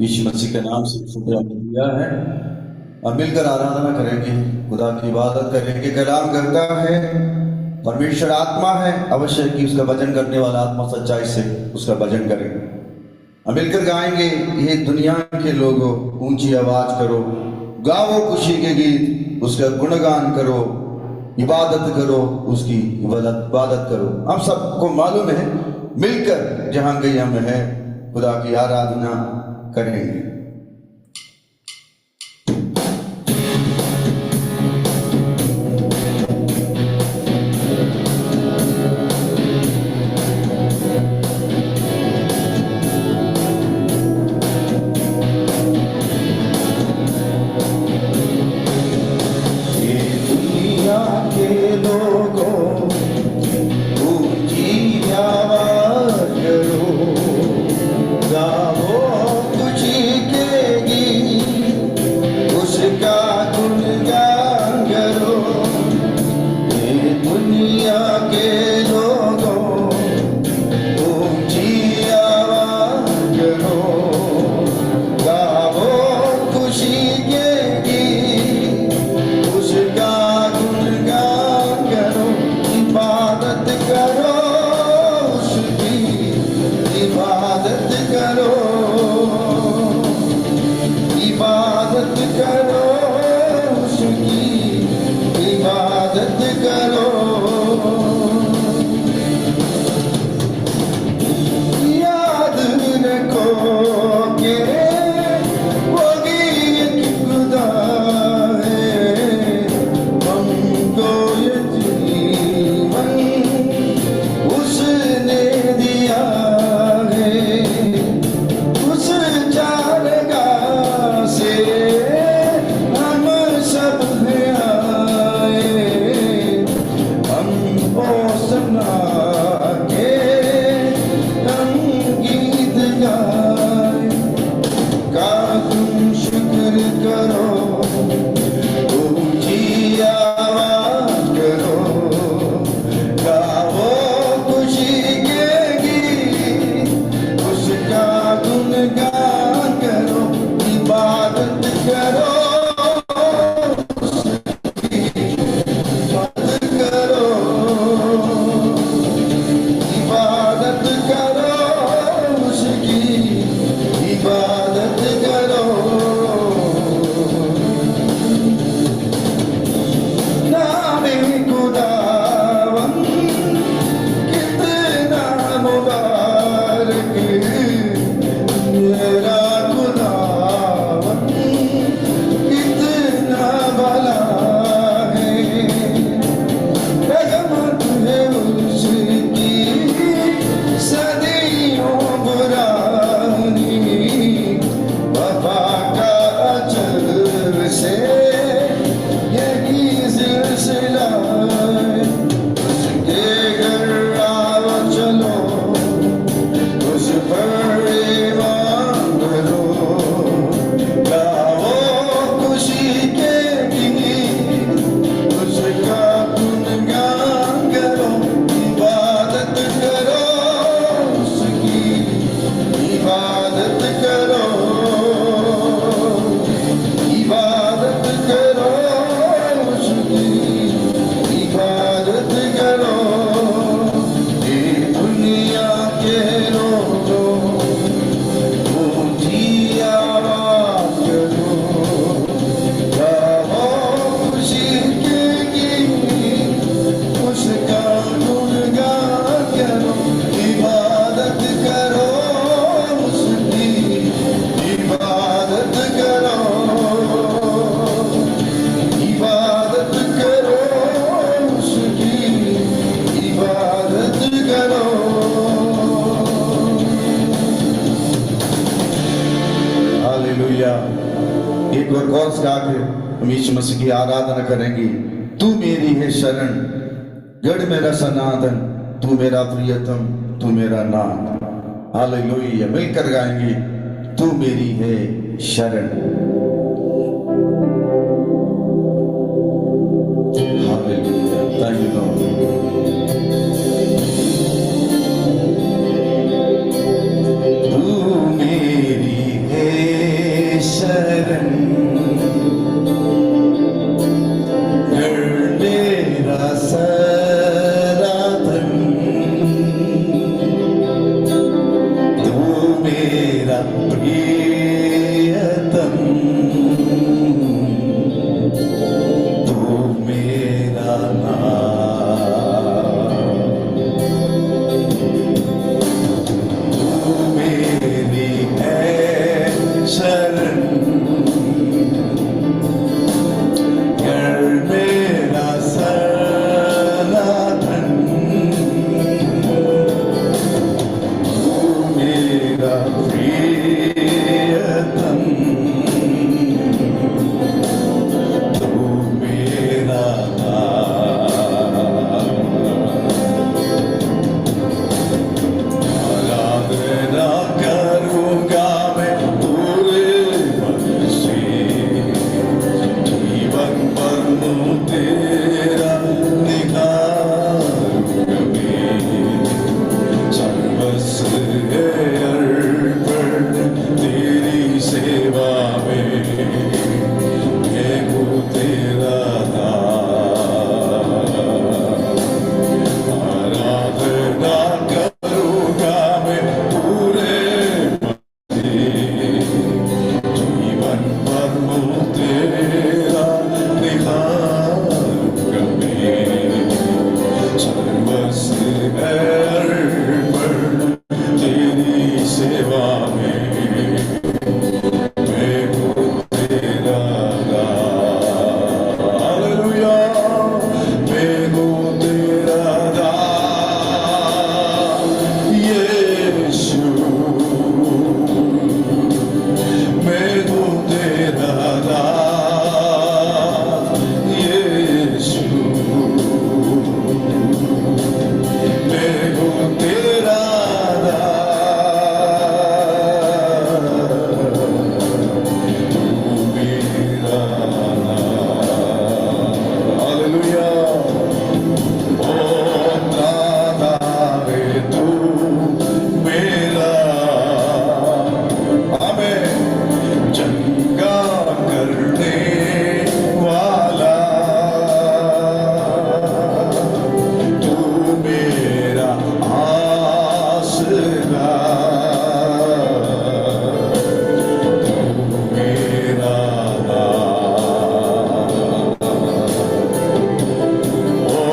यीशु मसीह के नाम से शुक्र किया है। अब मिलकर आराधना करेंगे, खुदा की इबादत करेंगे। कलाम करता है, परमेश्वर आत्मा है, अवश्य कि उसका भजन करने वाला आत्मा सच्चाई से उसका भजन करे। अब मिलकर गाएंगे, ये दुनिया के लोगों ऊंची आवाज करो, गाओ खुशी के गीत, उसका गुणगान करो, इबादत करो, उसकी इबादत करो। हम सबको मालूम है, मिलकर जहां गई हम है खुदा की आराधना करेंगे। एक और कौन गा के हम यीशु मसीह की आराधना करेंगे। तू मेरी है शरण, गढ़ मेरा सनातन, तू मेरा प्रियतम, तू मेरा नाम। हालेलुया, मिलकर गाएंगे, तू मेरी है शरण। Hallelujah, thank you Lord. तू मेरी है प्रियतम तू मेरा तू मेरी है शरण कर मेरा सनातन तू मेरा प्रियतम तू मेरा आराधना करूंगा मैं पूरे मन से जीवन भर मैं तेरा निखारूंगा सर्वस्व है अर्पण तेरी सेवा में मैं हूँ तेरा दास आराधना करूंगा मैं पूरे मन से जीवन भर मैं तेरा निखारूंगा सर्वस्व है अर्पण तेरी सेवा में मैं हूँ तेरा दास हालेलुया मैं हूँ तेरा दास यीशु मैं हूँ तेरा दास यीशु मैं हूँ तेरा दास तू मेरा हालेलुया ओ दादा रे तू मेरा आमेन चंगा करने वाला तू मेरा आसरा तू मेरा ओ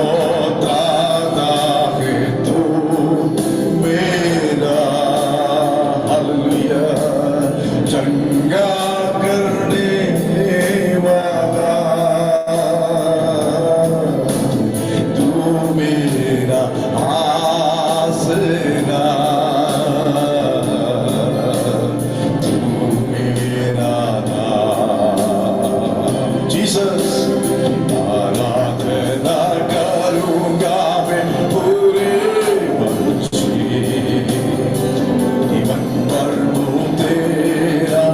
दादा है तू मेरा हालेलुया चंगा करने वाला तू मेरा आसरा तू मेरा जीसस आराधना करूंगा मैं पूरे मन से जीवन भर मैं तेरा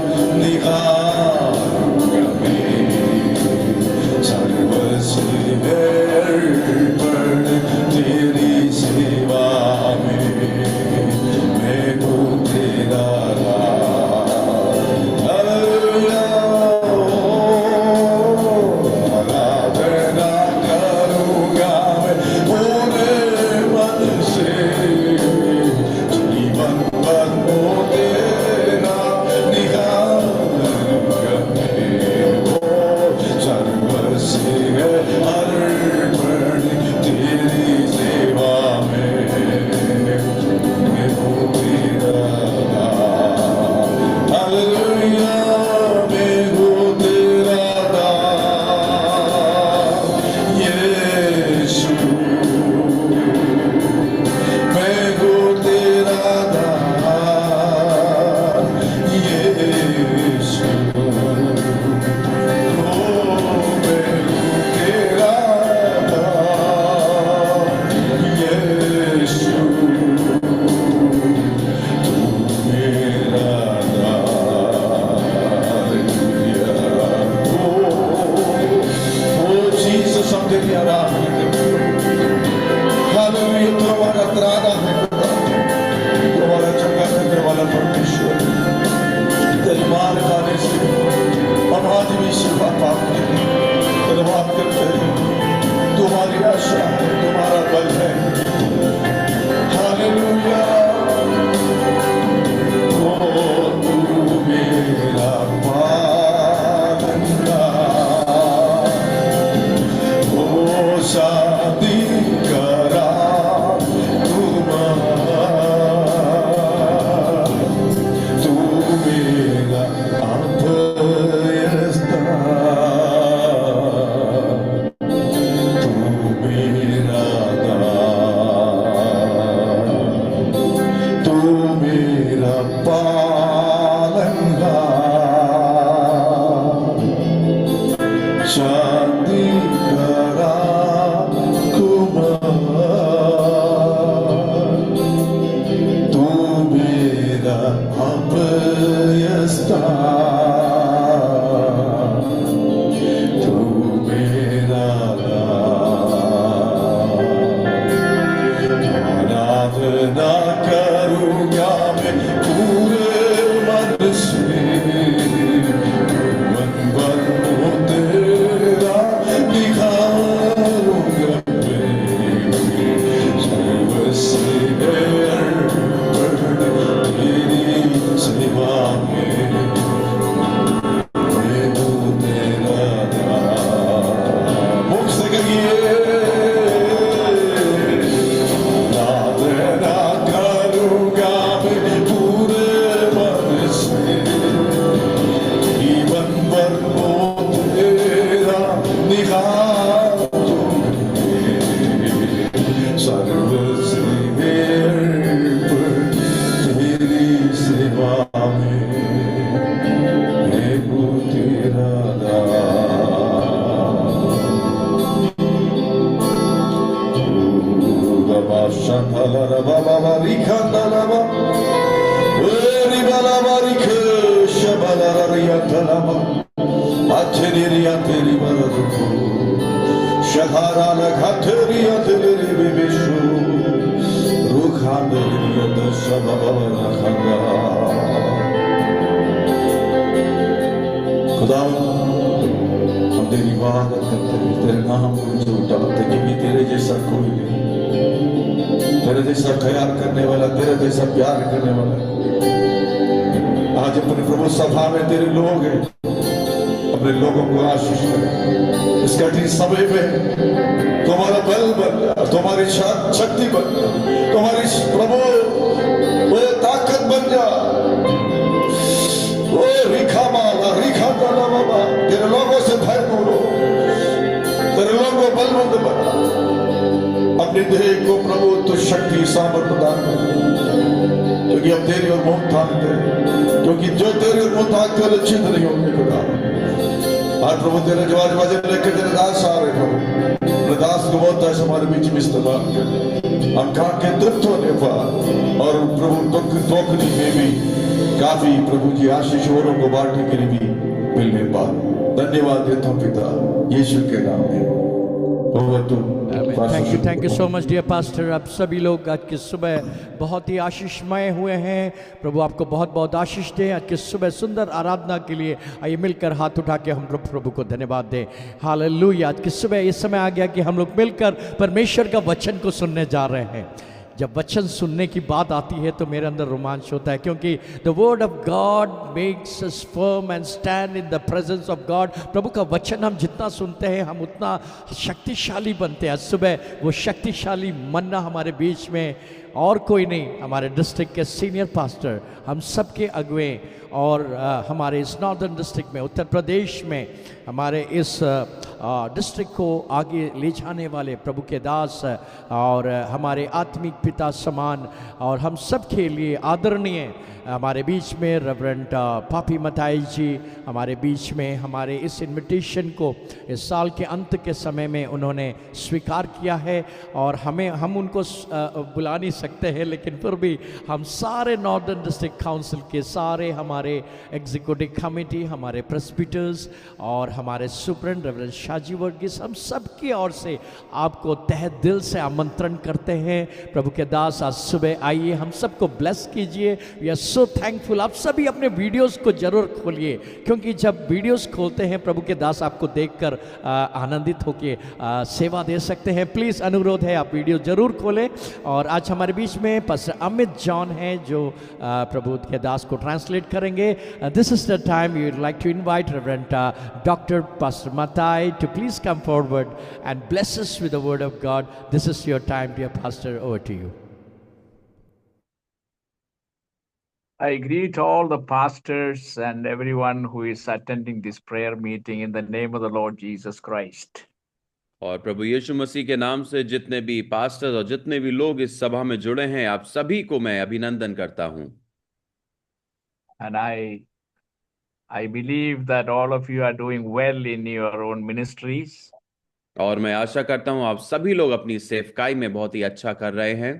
तू मेरा आराधना करूंगा मैं पूरे मन से, मन भर को तेरा निखारूंगा मैं, सर्वस्व अर्पण तेरी सेवा में, मैं तो तेरा दास। मुख से कहिए आराधना करूंगा मैं पूरे मन से, जीवन भर को तेरा निखारूंगा, सर्वस्व अर्पण तेरी सेवा में, मैं तो तेरा खुदा हम तेरी इबादत करते हैं, तेरे नाम को ऊंचे उठाते, क्योंकि तेरे जैसा कोई नहीं, तेरे जैसा ख्याल करने वाला, तेरे जैसा प्यार करने वाला। आज अपने प्रभु सभा में तेरे लोग हैं, अपने लोगों को आशीष करें इस कठिन समय में, तुम्हारा बल बन जा, तुम्हारी शक्ति बन जा, तुम्हारी प्रभु वो ताकत बन जा, ओ रिखा माला रिखा डाला बाबा, तेरे लोगों से भय दूर हो, तेरे लोगों को बलवंत बना, अपने देह को प्रभु तो शक्ति सामर्थ प्रदान कर, क्योंकि अब तेरी और मुंह ताकते हैं, क्योंकि जो तेरी और मुंह ताकते हैं लक्षित नहीं होंगे खुदा। आज प्रभु तेरे जवाज वजन लेकर तेरे दास आ रहे प्रभु, तेरे दास को बहुत ऐसे हमारे बीच में इस्तेमाल कर, हम खा के तृप्त होने पर और प्रभु टोकरी में भी काफी प्रभु की आशीष औरों को बांटने के लिए भी मिलने पर धन्यवाद देता हूं पिता यीशु के नाम में। Thank you so much dear pastor. आप सभी लोग आज की सुबह बहुत ही आशीषमय हुए हैं, प्रभु आपको बहुत बहुत आशीष दे। आज की सुबह सुंदर आराधना के लिए आइए मिलकर हाथ उठा के हम प्रभु को धन्यवाद दें। हालेलुया। आज की सुबह इस समय आ गया कि हम लोग मिलकर परमेश्वर का वचन को सुनने जा रहे हैं। जब वचन सुनने की बात आती है तो मेरे अंदर रोमांच होता है, क्योंकि the word of God makes us firm and stand in the presence of God. प्रभु का वचन हम जितना सुनते हैं हम उतना शक्तिशाली बनते हैं। सुबह वो शक्तिशाली मन्ना हमारे बीच में और कोई नहीं, हमारे डिस्ट्रिक्ट के सीनियर पास्टर, हम सबके अगुए और हमारे इस नॉर्दर्न डिस्ट्रिक्ट में, उत्तर प्रदेश में, हमारे इस डिस्ट्रिक्ट को आगे ले जाने वाले प्रभु के दास और हमारे आत्मिक पिता समान और हम सब के लिए आदरणीय हमारे बीच में रेवरेंड पापी मताई जी हमारे बीच में हमारे इस इनविटेशन को इस साल के अंत के समय में उन्होंने स्वीकार किया है। और हम उनको बुला नहीं सकते हैं, लेकिन फिर भी हम सारे नॉर्दर्न डिस्ट्रिक्ट काउंसिल के सारे हमारे एग्जीक्यूटिव कमेटी, हमारे प्रेस्बिटर्स और हमारे सुपरिटेंडेंट रेवरेंड शाजी वर्गीस, हम सब की ओर से आपको तहे दिल से आमंत्रण करते हैं। प्रभु के दास आज सुबह आइए, हम सबको ब्लेस कीजिए। We are so thankful. आप सभी अपने वीडियोस को जरूर खोलिए, क्योंकि जब वीडियोस खोलते हैं प्रभु के दास आपको देखकर आनंदित होकर सेवा दे सकते हैं। प्लीज़ अनुरोध है आप वीडियो जरूर खोलें। और आज हमारे बीच में पास्टर अमित जॉन हैं जो प्रभु के दास को ट्रांसलेट करेंगे। This is the time you would like to invite reverend doctor pastor Mathai to please come forward and bless us with the word of God. This is your time dear pastor, over to you. I greet all the pastors and everyone who is attending this prayer meeting in the name of the Lord Jesus Christ. और प्रभु यीशु मसीह के नाम से जितने भी pastor और जितने भी लोग इस सभा में जुड़े हैं, आप सभी को मैं अभिनंदन करता हूं। And I believe that all of you are doing well in your own ministries. और मैं आशा करता हूं आप सभी लोग अपनी सेवकाई में बहुत ही अच्छा कर रहे हैं।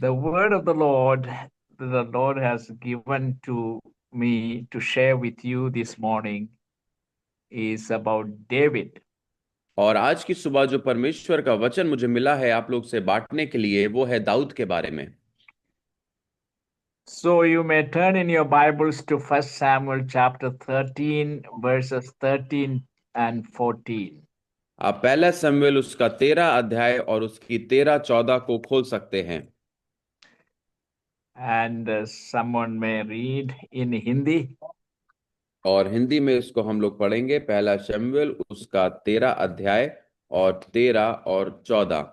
The word of the Lord has given to me to share with you this morning is about David. और आज की सुबह जो परमेश्वर का वचन मुझे मिला है आप लोग से बांटने के लिए, वो है दाऊद के बारे में। So you may turn in your Bibles to 1 Samuel chapter 13, verses 13 and 14. आप पहला शमूएल उसका 13 अध्याय और उसकी 13-14 को खोल सकते हैं। And someone may read in Hindi. और हिंदी में इसको हम लोग पढ़ेंगे। पहला शमूएल उसका 13 अध्याय और 13 और 14।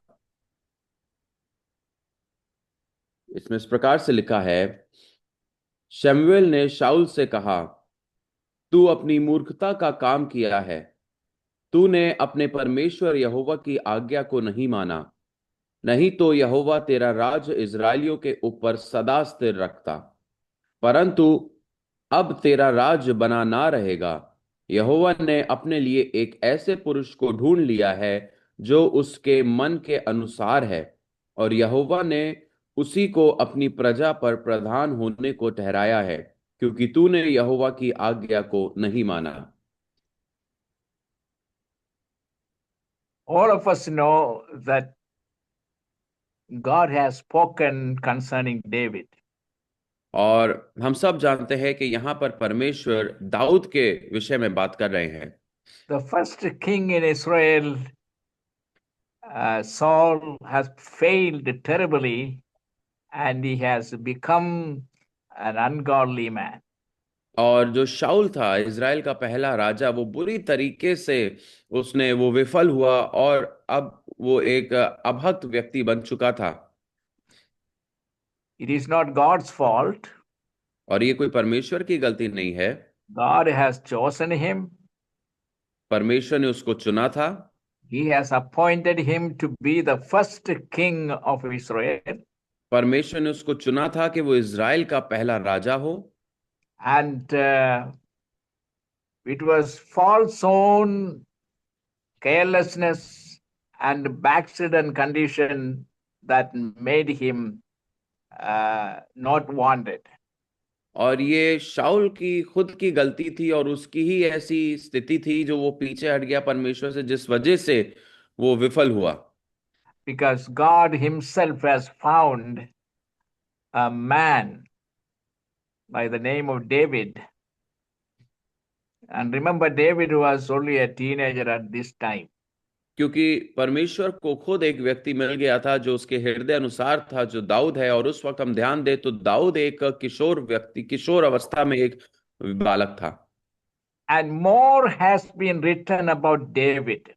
इसमें इस प्रकार से लिखा है, शमूएल ने शाऊल से कहा, तू अपनी मूर्खता का काम किया है। तूने अपने परमेश्वर यहोवा की आज्ञा को नहीं माना, नहीं तो यहोवा तेरा राज इजरायलियों के ऊपर सदा स्थिर रखता। परंतु अब तेरा राज बना ना रहेगा। यहोवा ने अपने लिए एक ऐसे पुरुष को ढूंढ लिया है जो उसके मन के अनुसार है, और यहोवा ने उसी को अपनी प्रजा पर प्रधान होने को ठहराया है, क्योंकि तूने यहोवा की आज्ञा को नहीं माना। All of us know that God has spoken concerning David. और हम सब जानते हैं कि यहाँ पर परमेश्वर दाऊद के विषय में बात कर रहे हैं। The first king in Israel, Saul, has failed terribly and he has become an ungodly man. और जो शाऊल था, इजराइल का पहला राजा, वो बुरी तरीके से वो विफल हुआ और अब वो एक अभक्त व्यक्ति बन चुका था। It is not God's fault. और ये कोई परमेश्वर की गलती नहीं है। God has chosen him. परमेश्वर ने उसको चुना था। He has appointed him to be the first king of Israel. परमेश्वर ने उसको चुना था कि वो इजराइल का पहला राजा हो। And it was Saul's own carelessness and backslidden condition that made him not wanted. और ये शाऊल की खुद की गलती थी और उसकी ही ऐसी स्थिति थी जो वो पीछे हट गया परमेश्वर से, जिस वजह से वो विफल हुआ। Because God himself has found a man by the name of David. And remember, David was only a teenager at this time. क्योंकि परमेश्वर को खुद एक व्यक्ति मिल गया था जो उसके हृदय अनुसार था, जो दाऊद है। और उस वक्त हम ध्यान दें तो दाऊद एक किशोर अवस्था में एक बालक था। And more has been written about David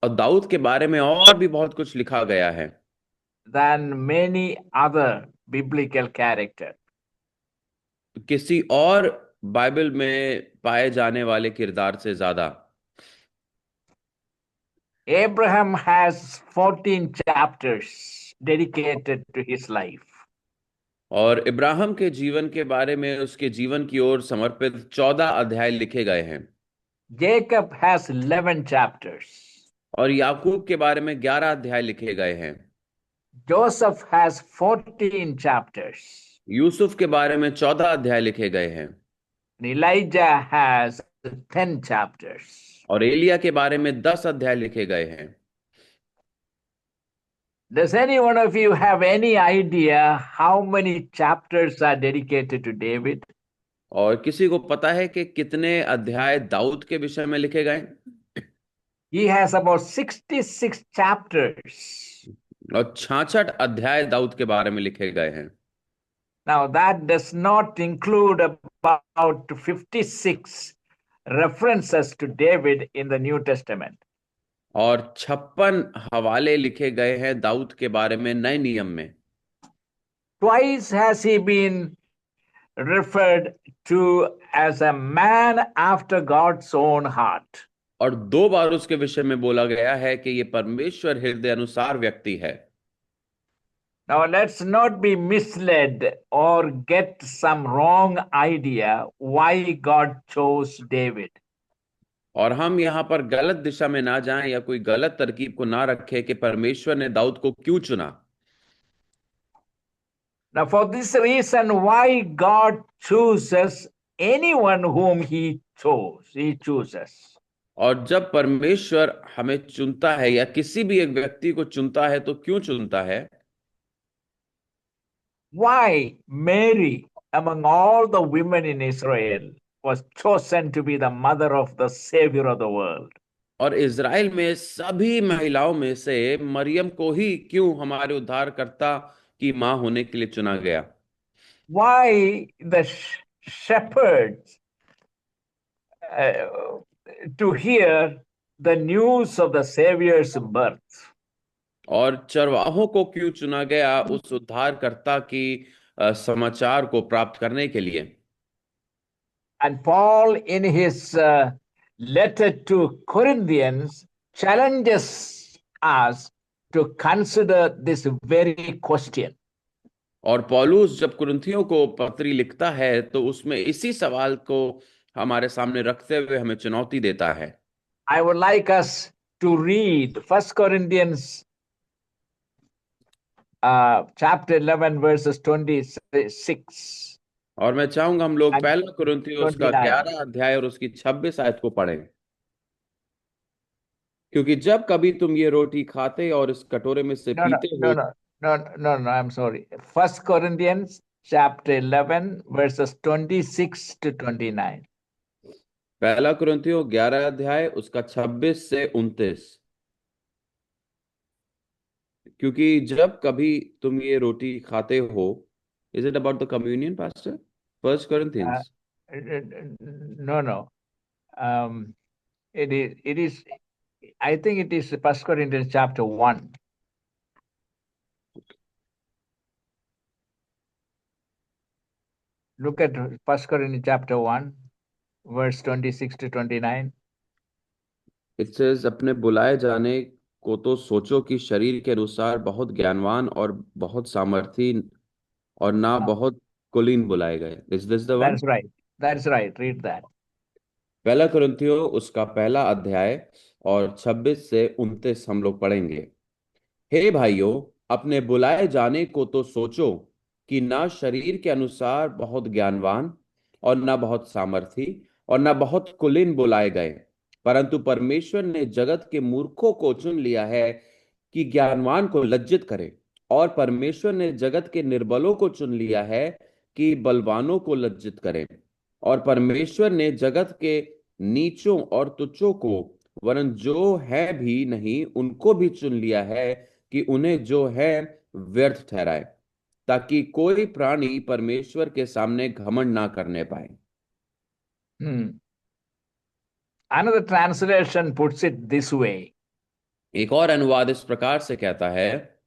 और दाऊद के बारे में और भी बहुत कुछ लिखा गया है than many other biblical characters. किसी और बाइबल में पाए जाने वाले किरदार से ज्यादा। Abraham has 14 chapters dedicated to his life. और इब्राहिम के जीवन के बारे में, उसके जीवन की ओर समर्पित 14 अध्याय लिखे गए हैं। Jacob has 11 chapters. और याकूब के बारे में 11 अध्याय लिखे गए हैं। Joseph has 14 chapters. यूसुफ के बारे में 14 अध्याय लिखे गए हैं। And Elijah has 10 chapters. और एलिया के बारे में 10 अध्याय लिखे गए हैं। Does any one of you have any idea how many chapters are dedicated to David? और किसी को पता है कि कितने अध्याय दाऊद के विषय में लिखे गए? He has about 66 chapters. और 66 अध्याय दाऊद के बारे में लिखे गए हैं। Now that does not include about 56 references to David in the New Testament. और 56 हवाले लिखे गए हैं दाऊद के बारे में नए नियम में। Twice has he been referred to as a man after God's own heart. और 2 बार उसके विषय में बोला गया है कि ये परमेश्वर हृदय अनुसार व्यक्ति है। Now let's not be misled or get some wrong idea why God chose David. और हम यहाँ पर गलत दिशा में ना जाएं या कोई गलत तरकीब को ना रखें कि परमेश्वर ने दाऊद को क्यों चुना। Now, for this reason, why God chooses anyone whom He chooses. और जब परमेश्वर हमें चुनता है या किसी भी एक व्यक्ति को चुनता है तो क्यों चुनता है? Why Mary, among all the women in Israel, was chosen to be the mother of the Savior of the world? और इज़राइल में सभी महिलाओं में से मरियम को ही क्यों हमारे उद्धारकर्ता की मां होने के लिए चुना गया? Why the shepherds uh, to hear the news of the Savior's birth? और चरवाहों को क्यों चुना गया उस उद्धारकर्ता की समाचार को प्राप्त करने के लिए? And Paul, in his letter to Corinthians, challenges us to consider this very question. और पौलुस जब कुरिन्थियों को पत्री लिखता है तो उसमें इसी सवाल को हमारे सामने रखते हुए हमें चुनौती देता है। I would like us to read 1 Corinthians chapter 11 verses 26. और मैं चाहूंगा हम लोग And पहला कुरिन्थियों उसका 29. 11 अध्याय और उसकी 26 आयत को पढ़ें। क्योंकि जब कभी तुम ये रोटी खाते और इस कटोरे में से पीते हो। No, I'm sorry. 1 Corinthians chapter 11 verses 26 to 29. पहला कुरिन्थियों 11 अध्याय उसका 26 से 29। क्योंकि जब कभी तुम ये रोटी खाते हो, is it about the communion pastor? First Corinthians? No. It is, I think it is 1 Corinthians chapter 1. Look at 1 Corinthians chapter 1, verse 26 to 29. It says अपने बुलाए जाने को तो सोचो कि शरीर के अनुसार बहुत ज्ञानवान और बहुत सामर्थी और ना बहुत कुलीन बुलाए गए। Is this the one? That's right. Read that. पहला कुरिन्थियों उसका पहला अध्याय और 26 से 29 हम लोग पढ़ेंगे। हे भाइयों, अपने बुलाए जाने को तो सोचो कि ना शरीर के अनुसार बहुत ज्ञानवान और ना बहुत सामर्थी और ना बहुत कुलीन बुलाए गए, परंतु परमेश्वर ने जगत के मूर्खों को चुन लिया है कि ज्ञानवान को लज्जित करे, और परमेश्वर ने जगत के निर्बलों को चुन लिया है कि बलवानों को लज्जित करे, और परमेश्वर ने जगत के नीचों और तुच्छों को वरन जो है भी नहीं उनको भी चुन लिया है कि उन्हें जो है व्यर्थ ठहराए, ताकि कोई प्राणी परमेश्वर के सामने घमंड ना करने पाए। Another translation puts it this way. एक और अनुवाद इस प्रकार से कहता है,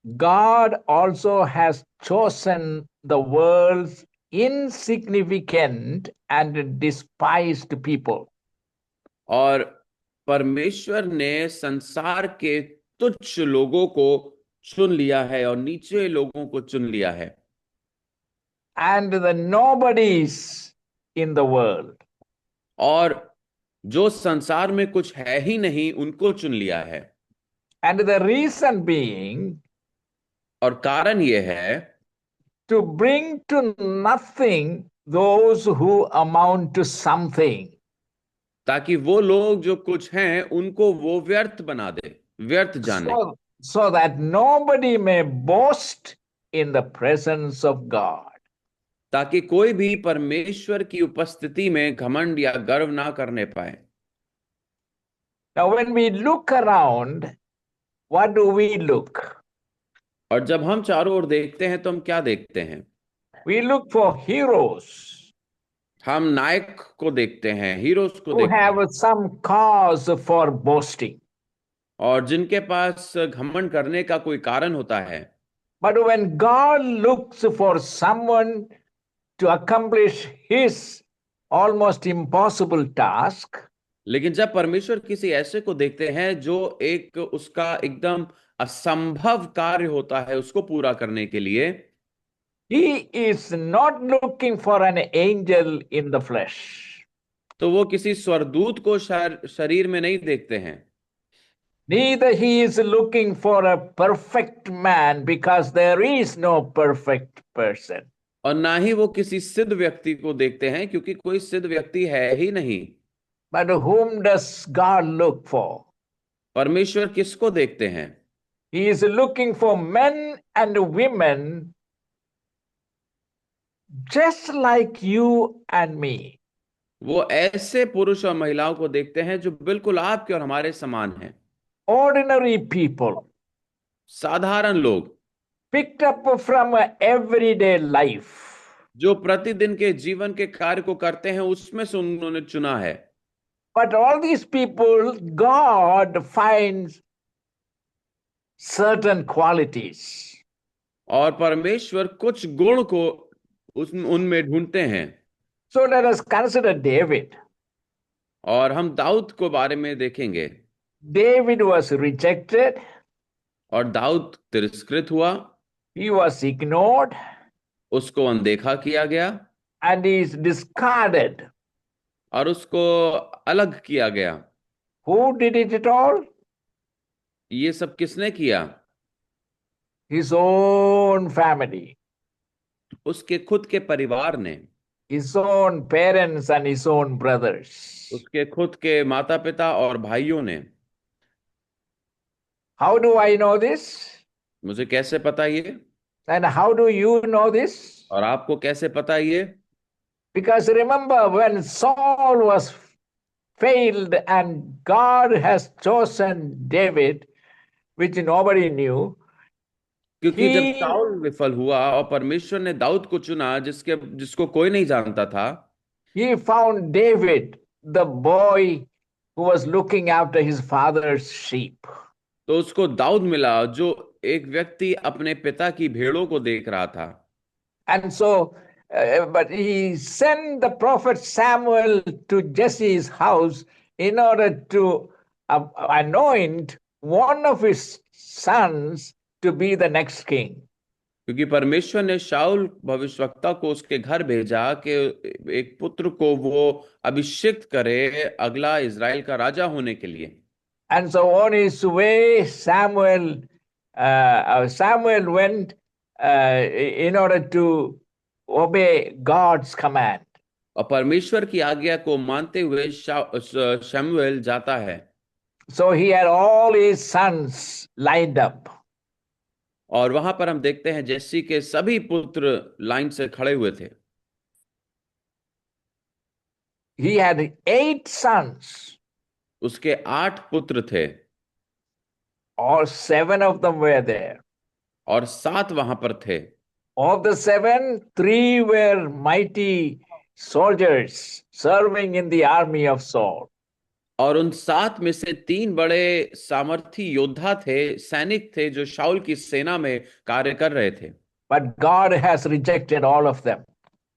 God also has chosen the world's insignificant and despised people. और परमेश्वर ने संसार के तुच्छ लोगों को चुन लिया है और नीचे लोगों को चुन लिया है। And the nobodies in the world. और जो संसार में कुछ है ही नहीं उनको चुन लिया है। And the reason being, और कारण ये है, to bring to nothing those who amount to something. ताकि वो लोग जो कुछ हैं उनको वो व्यर्थ बना दे, व्यर्थ जाने। So that nobody may boast in the presence of God. ताकि कोई भी परमेश्वर की उपस्थिति में घमंड या गर्व ना करने पाए। Now when we look around, what do we look? और जब हम चारों ओर देखते हैं तो हम क्या देखते हैं? We look for heroes. हम नायक को देखते हैं, हीरोज को who देखते have हैं, some cause for boasting. और जिनके पास घमंड करने का कोई कारण होता है। But when God looks for someone to accomplish his almost impossible task, लेकिन जब परमेश्वर किसी ऐसे को देखते हैं जो एक उसका एकदम असंभव कार्य होता है उसको पूरा करने के लिए, he is not looking for an angel in the flesh. तो वो किसी स्वर्गदूत को शरीर में नहीं देखते हैं। Neither he is looking for a perfect man, because there is no perfect person. और ना ही वो किसी सिद्ध व्यक्ति को देखते हैं, क्योंकि कोई सिद्ध व्यक्ति है ही नहीं। But whom does God look for? परमेश्वर किसको देखते हैं? He is looking for men and women just like you and me. वो ऐसे पुरुष और महिलाओं को देखते हैं जो बिल्कुल आपके और हमारे समान हैं। Ordinary people, साधारण लोग, picked up from everyday life. जो प्रतिदिन के जीवन के कार्य को करते हैं, उसमें से उन्होंने चुना है। But all these people, God finds certain qualities. और परमेश्वर कुछ गुण को उनमें ढूंढते हैं। So let us consider David. और हम दाऊद को बारे में देखेंगे। David was rejected. और दाऊद तिरस्कृत हुआ, He was ignored, उसको अनदेखा किया गया and he is discarded. और उसको अलग किया गया। Who did it all? ये सब किसने किया? His own family, उसके खुद के परिवार ने, his own parents and his own brothers. उसके खुद के माता पिता और भाइयों ने। How do I know this? मुझे कैसे पता ये? And how do you know this? और आपको कैसे पता ये? Because remember, when Saul was failed and God has chosen David, which nobody knew, क्योंकि जब he, शाऊल विफल हुआ और परमेश्वर ने दाऊद को चुना, जिसको कोई नहीं जानता था, he found David, the boy who was looking after his father's sheep. तो उसको दाऊद मिला, जो एक व्यक्ति अपने पिता की भेड़ों को देख रहा था। And so, but he sent the prophet Samuel to Jesse's house in order to anoint one of his sons to be the next king. क्योंकि परमेश्वर ने शाऊल भविष्यवक्ता को उसके घर भेजा कि एक पुत्र को वो अभिषेक करे अगला इजराइल का राजा होने के लिए। And so on his way, Samuel went in order to obey God's command. और परमेश्वर की आज्ञा को मानते हुए शमूएल जाता है। So he had all his sons lined up. और वहां पर हम देखते हैं जेसी के सभी पुत्र लाइन से खड़े हुए थे। He had 8 sons. उसके 8 पुत्र थे। All 7 of them were there. और 7 वहां पर थे। Of the 7, 3 were mighty soldiers serving in the army of Saul. और उन 7 में से 3 बड़े सामर्थी योद्धा थे, सैनिक थे, जो शाऊल की सेना में कार्य कर रहे थे। But God has rejected all of them.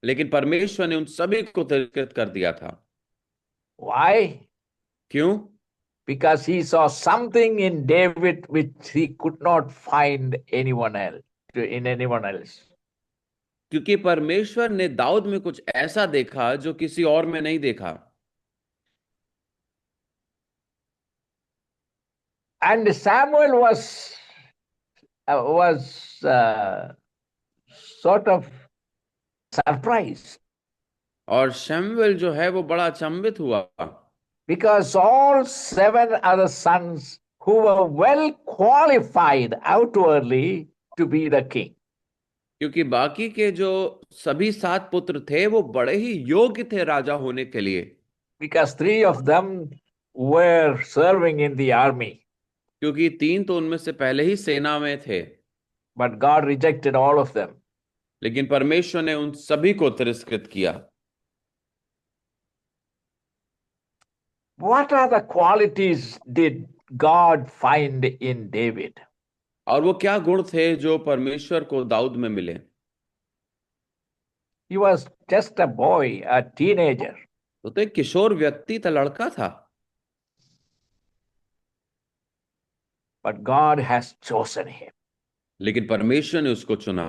लेकिन परमेश्वर ने उन सभी को तिरस्कृत कर दिया था। Why? क्यों? Because he saw something in David which he could not find anyone else, in anyone else. क्योंकि परमेश्वर ने दाऊद में कुछ ऐसा देखा जो किसी और में नहीं देखा। And Samuel was sort of surprised, और शमूएल जो है वो बड़ा अचंभित हुआ, because all 7 other sons who were well qualified outwardly to be the king. क्योंकि बाकी के जो सभी 7 पुत्र थे वो बड़े ही योग्य थे राजा होने के लिए। Because 3 of them were serving in the army. क्योंकि 3 तो उनमें से पहले ही सेना में थे। But God rejected all of them. लेकिन परमेश्वर ने उन सभी को तिरस्कृत किया। What other qualities did God find in David? और वो क्या गुण थे जो परमेश्वर को दाऊद में मिले? He was just a boy, a teenager. तो एक किशोर व्यक्ति था, लड़का था। But God has chosen him. लेकिन परमेश्वर ने उसको चुना।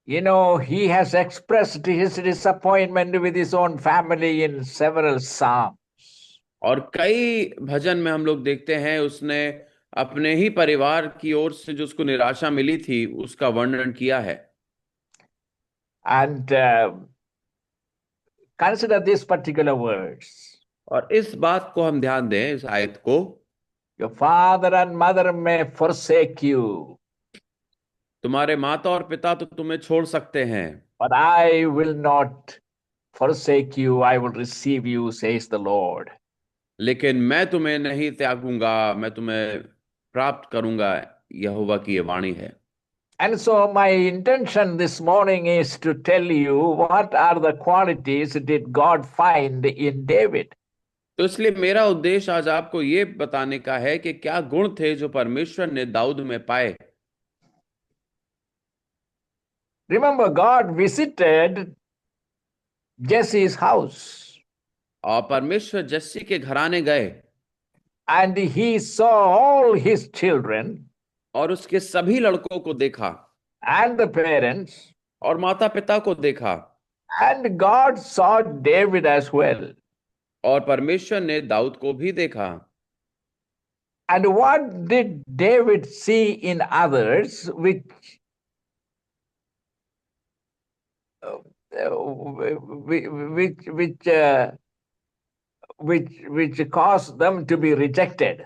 You know, he has expressed his disappointment with his own family in several psalms. और कई भजन में हम लोग देखते हैं उसने अपने ही परिवार की ओर से जो उसको निराशा मिली थी उसका वर्णन किया है। And consider these particular words. और इस बात को हम ध्यान दें, इस आयत को। Your father and mother may forsake you, तुम्हारे माता और पिता तो तुम्हें छोड़ सकते हैं, but I will not forsake you. I will receive you, says the Lord. लेकिन मैं तुम्हें नहीं त्यागूंगा, मैं तुम्हें प्राप्त करूंगा, यहोवा की ये वाणी है। And so my intention this morning is to tell you what are the qualities did God find in David. तो इसलिए मेरा उद्देश्य आज आपको ये बताने का है कि क्या गुण थे जो परमेश्वर ने दाऊद में पाए। Remember, God visited Jesse's house और परमेश्वर जस्सी के घराने गए and he saw all his children और उसके सभी लड़कों को देखा and the parents, और माता पिता को देखा, and God saw David as well. और परमेश्वर ने दाऊद को भी देखा। And what did David see in others which caused them to be rejected?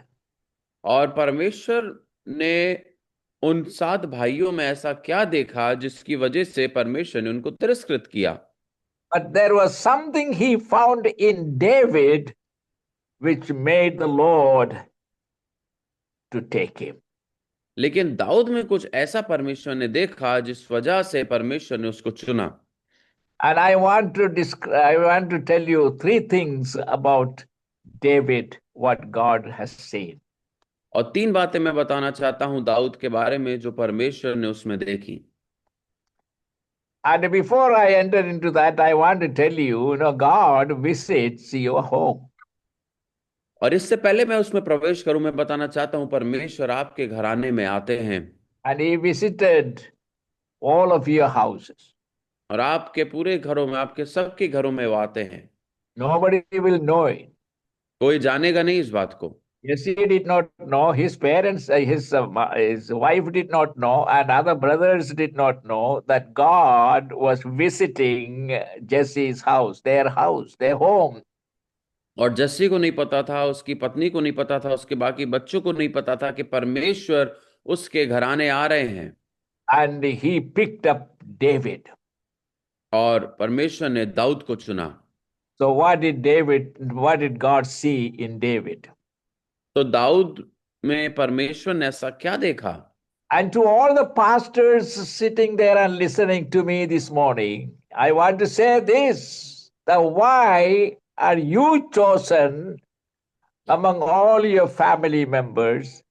और परमेश्वर ने उन 7 भाइयों में ऐसा क्या देखा जिसकी वजह से परमेश्वर ने उनको तिरस्कृत किया। But there was something he found in David which made the Lord to take him. लेकिन दाऊद में कुछ ऐसा परमेश्वर ने देखा जिस वजह से परमेश्वर ने उसको चुना। And I want to tell you 3 things about David, what God has seen. और 3 बातें मैं बताना चाहता हूं दाऊद के बारे में जो परमेश्वर ने उसमें देखी। And before I enter into that, I want to tell you, God visits your home. और इससे पहले मैं उसमें प्रवेश करूं, मैं बताना चाहता हूं परमेश्वर आपके घराने में आते हैं। And he visited all of your houses. और आपके पूरे घरों में, आपके सबके घरों में वो आते हैं। Nobody will know it. कोई जानेगा नहीं इस बात को। Yes, he did not know. His parents, his wife did not know, and other brothers did not know that God was visiting Jesse's house, their home. और जस्सी को नहीं पता था, उसकी पत्नी को नहीं पता था, उसके बाकी बच्चों को नहीं पता था कि परमेश्वर उसके घराने आ रहे हैं। And he picked up David. और परमेश्वर ने दाऊद को चुना। So what did God see in David? तो दाऊद में परमेश्वर ने ऐसा क्या देखा? And to all the pastors sitting there and listening to me this morning, I want to say this, that why are you chosen among all your family members,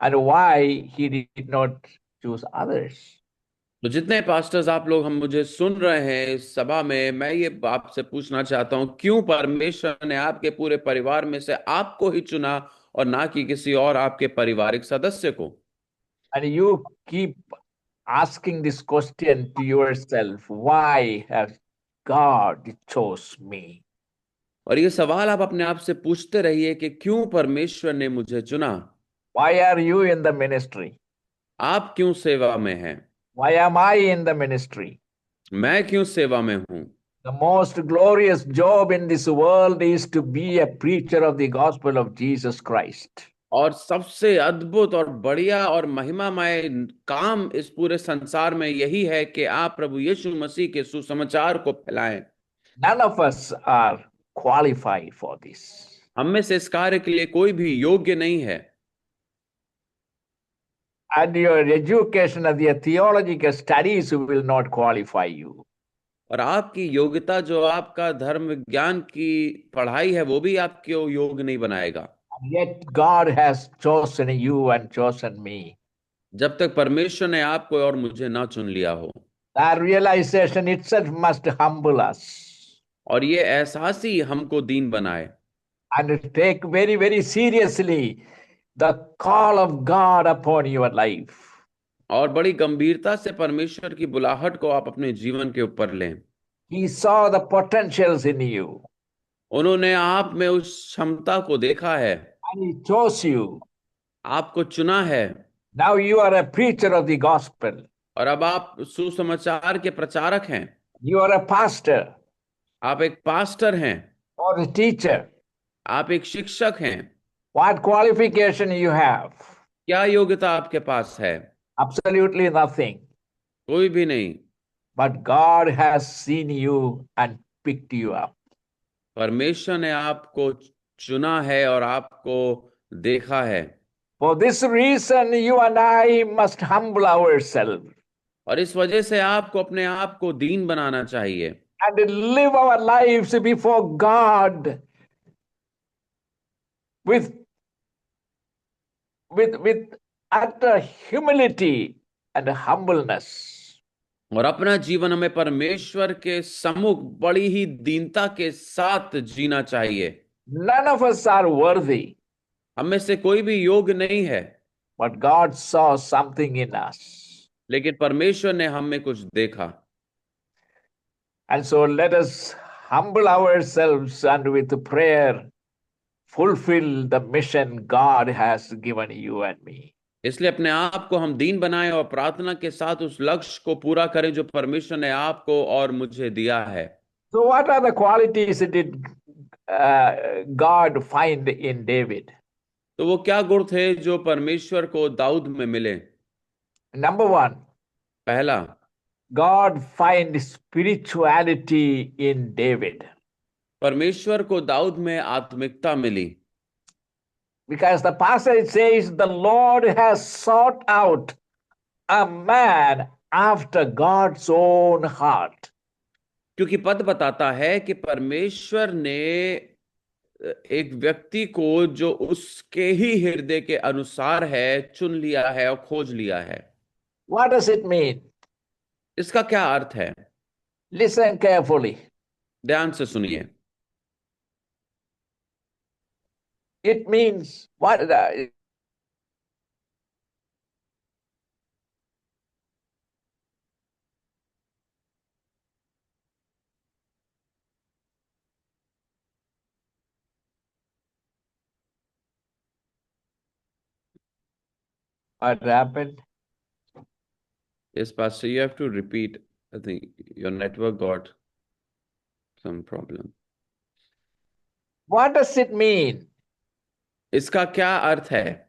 and why he did not choose others? तो जितने pastors आप लोग हम मुझे सुन रहे हैं इस सभा में, मैं ये आपसे पूछना चाहता हूं, क्यों परमेश्वर ने आपके पूरे परिवार में से आपको ही चुना और ना कि किसी और आपके पारिवारिक सदस्य को? And you keep asking this question to yourself, why has God chose me? और ये सवाल आप अपने आप से पूछते रहिए कि क्यों परमेश्वर ने मुझे चुना? Why are you in the ministry? आप क्यों सेवा में हैं? Why am I in the ministry? मैं क्यों सेवा में हूं? The most glorious job in this world is to be a preacher of the gospel of Jesus Christ. और सबसे अद्भुत और बढ़िया और महिमामय काम इस पूरे संसार में यही है कि आप प्रभु यीशु मसीह के सुसमाचार को फैलाएं। None of us are qualified for this. हम में से इस कार्य के लिए कोई भी योग्य नहीं है। And your education and your theological studies will not qualify you. और आपकी योग्यता, जो आपका धर्म विज्ञान की पढ़ाई है, वो भी आपको योग्य नहीं बनाएगा। And yet God has chosen you and chosen me. जब तक परमेश्वर ने आपको और मुझे ना चुन लिया हो। That realization itself must humble us. और ये एहसास ही हमको दीन बनाए। And take very, very seriously the call of God upon your life. और बड़ी गंभीरता से परमेश्वर की बुलाहट को आप अपने जीवन के ऊपर लें। He saw the potentials in you. उन्होंने आप में उस क्षमता को देखा है, and He chose you. आपको चुना है, Now you are a preacher of the gospel. और अब आप सुसमाचार के प्रचारक हैं। You are a pastor आप एक पास्टर हैं, or a teacher. आप एक शिक्षक हैं। What qualification you have? क्या योग्यता आपके पास है? Absolutely nothing. कोई भी नहीं। But God has seen you and picked you up. परमेश्वर ने आपको चुना है और आपको देखा है। For this reason, you and I must humble ourselves और इस वजह से आपको अपने आप को दीन बनाना चाहिए and live our lives before God with utter humility and humbleness. और अपना जीवन हमें परमेश्वर के सम्मुख बड़ी ही दीनता के साथ जीना चाहिए। None of us are worthy, हम में से कोई भी योग्य नहीं है, but God saw something in us. लेकिन परमेश्वर ने हम में कुछ देखा। And so let us humble ourselves and with prayer fulfill the mission God has given you and me. इसलिए अपने आप को हम दीन बनाएं और प्रार्थना के साथ उस लक्ष्य को पूरा करें जो परमेश्वर ने आपको और मुझे दिया है। So what are the qualities did God find in David? तो वो क्या गुण थे जो परमेश्वर को दाऊद में मिले? Number one, पहला, God find spirituality in David. परमेश्वर को दाऊद में आत्मिकता मिली, Because the passage says the Lord has sought out a man after God's own heart. क्योंकि पद बताता है कि परमेश्वर ने एक व्यक्ति को जो उसके ही हृदय के अनुसार है चुन लिया है और खोज लिया है। What does it mean? इसका क्या अर्थ है? Listen carefully. ध्यान से सुनिए। It means what? What happened? Yes, Pastor, you have to repeat. I think your network got some problem. What does it mean? इसका क्या अर्थ है?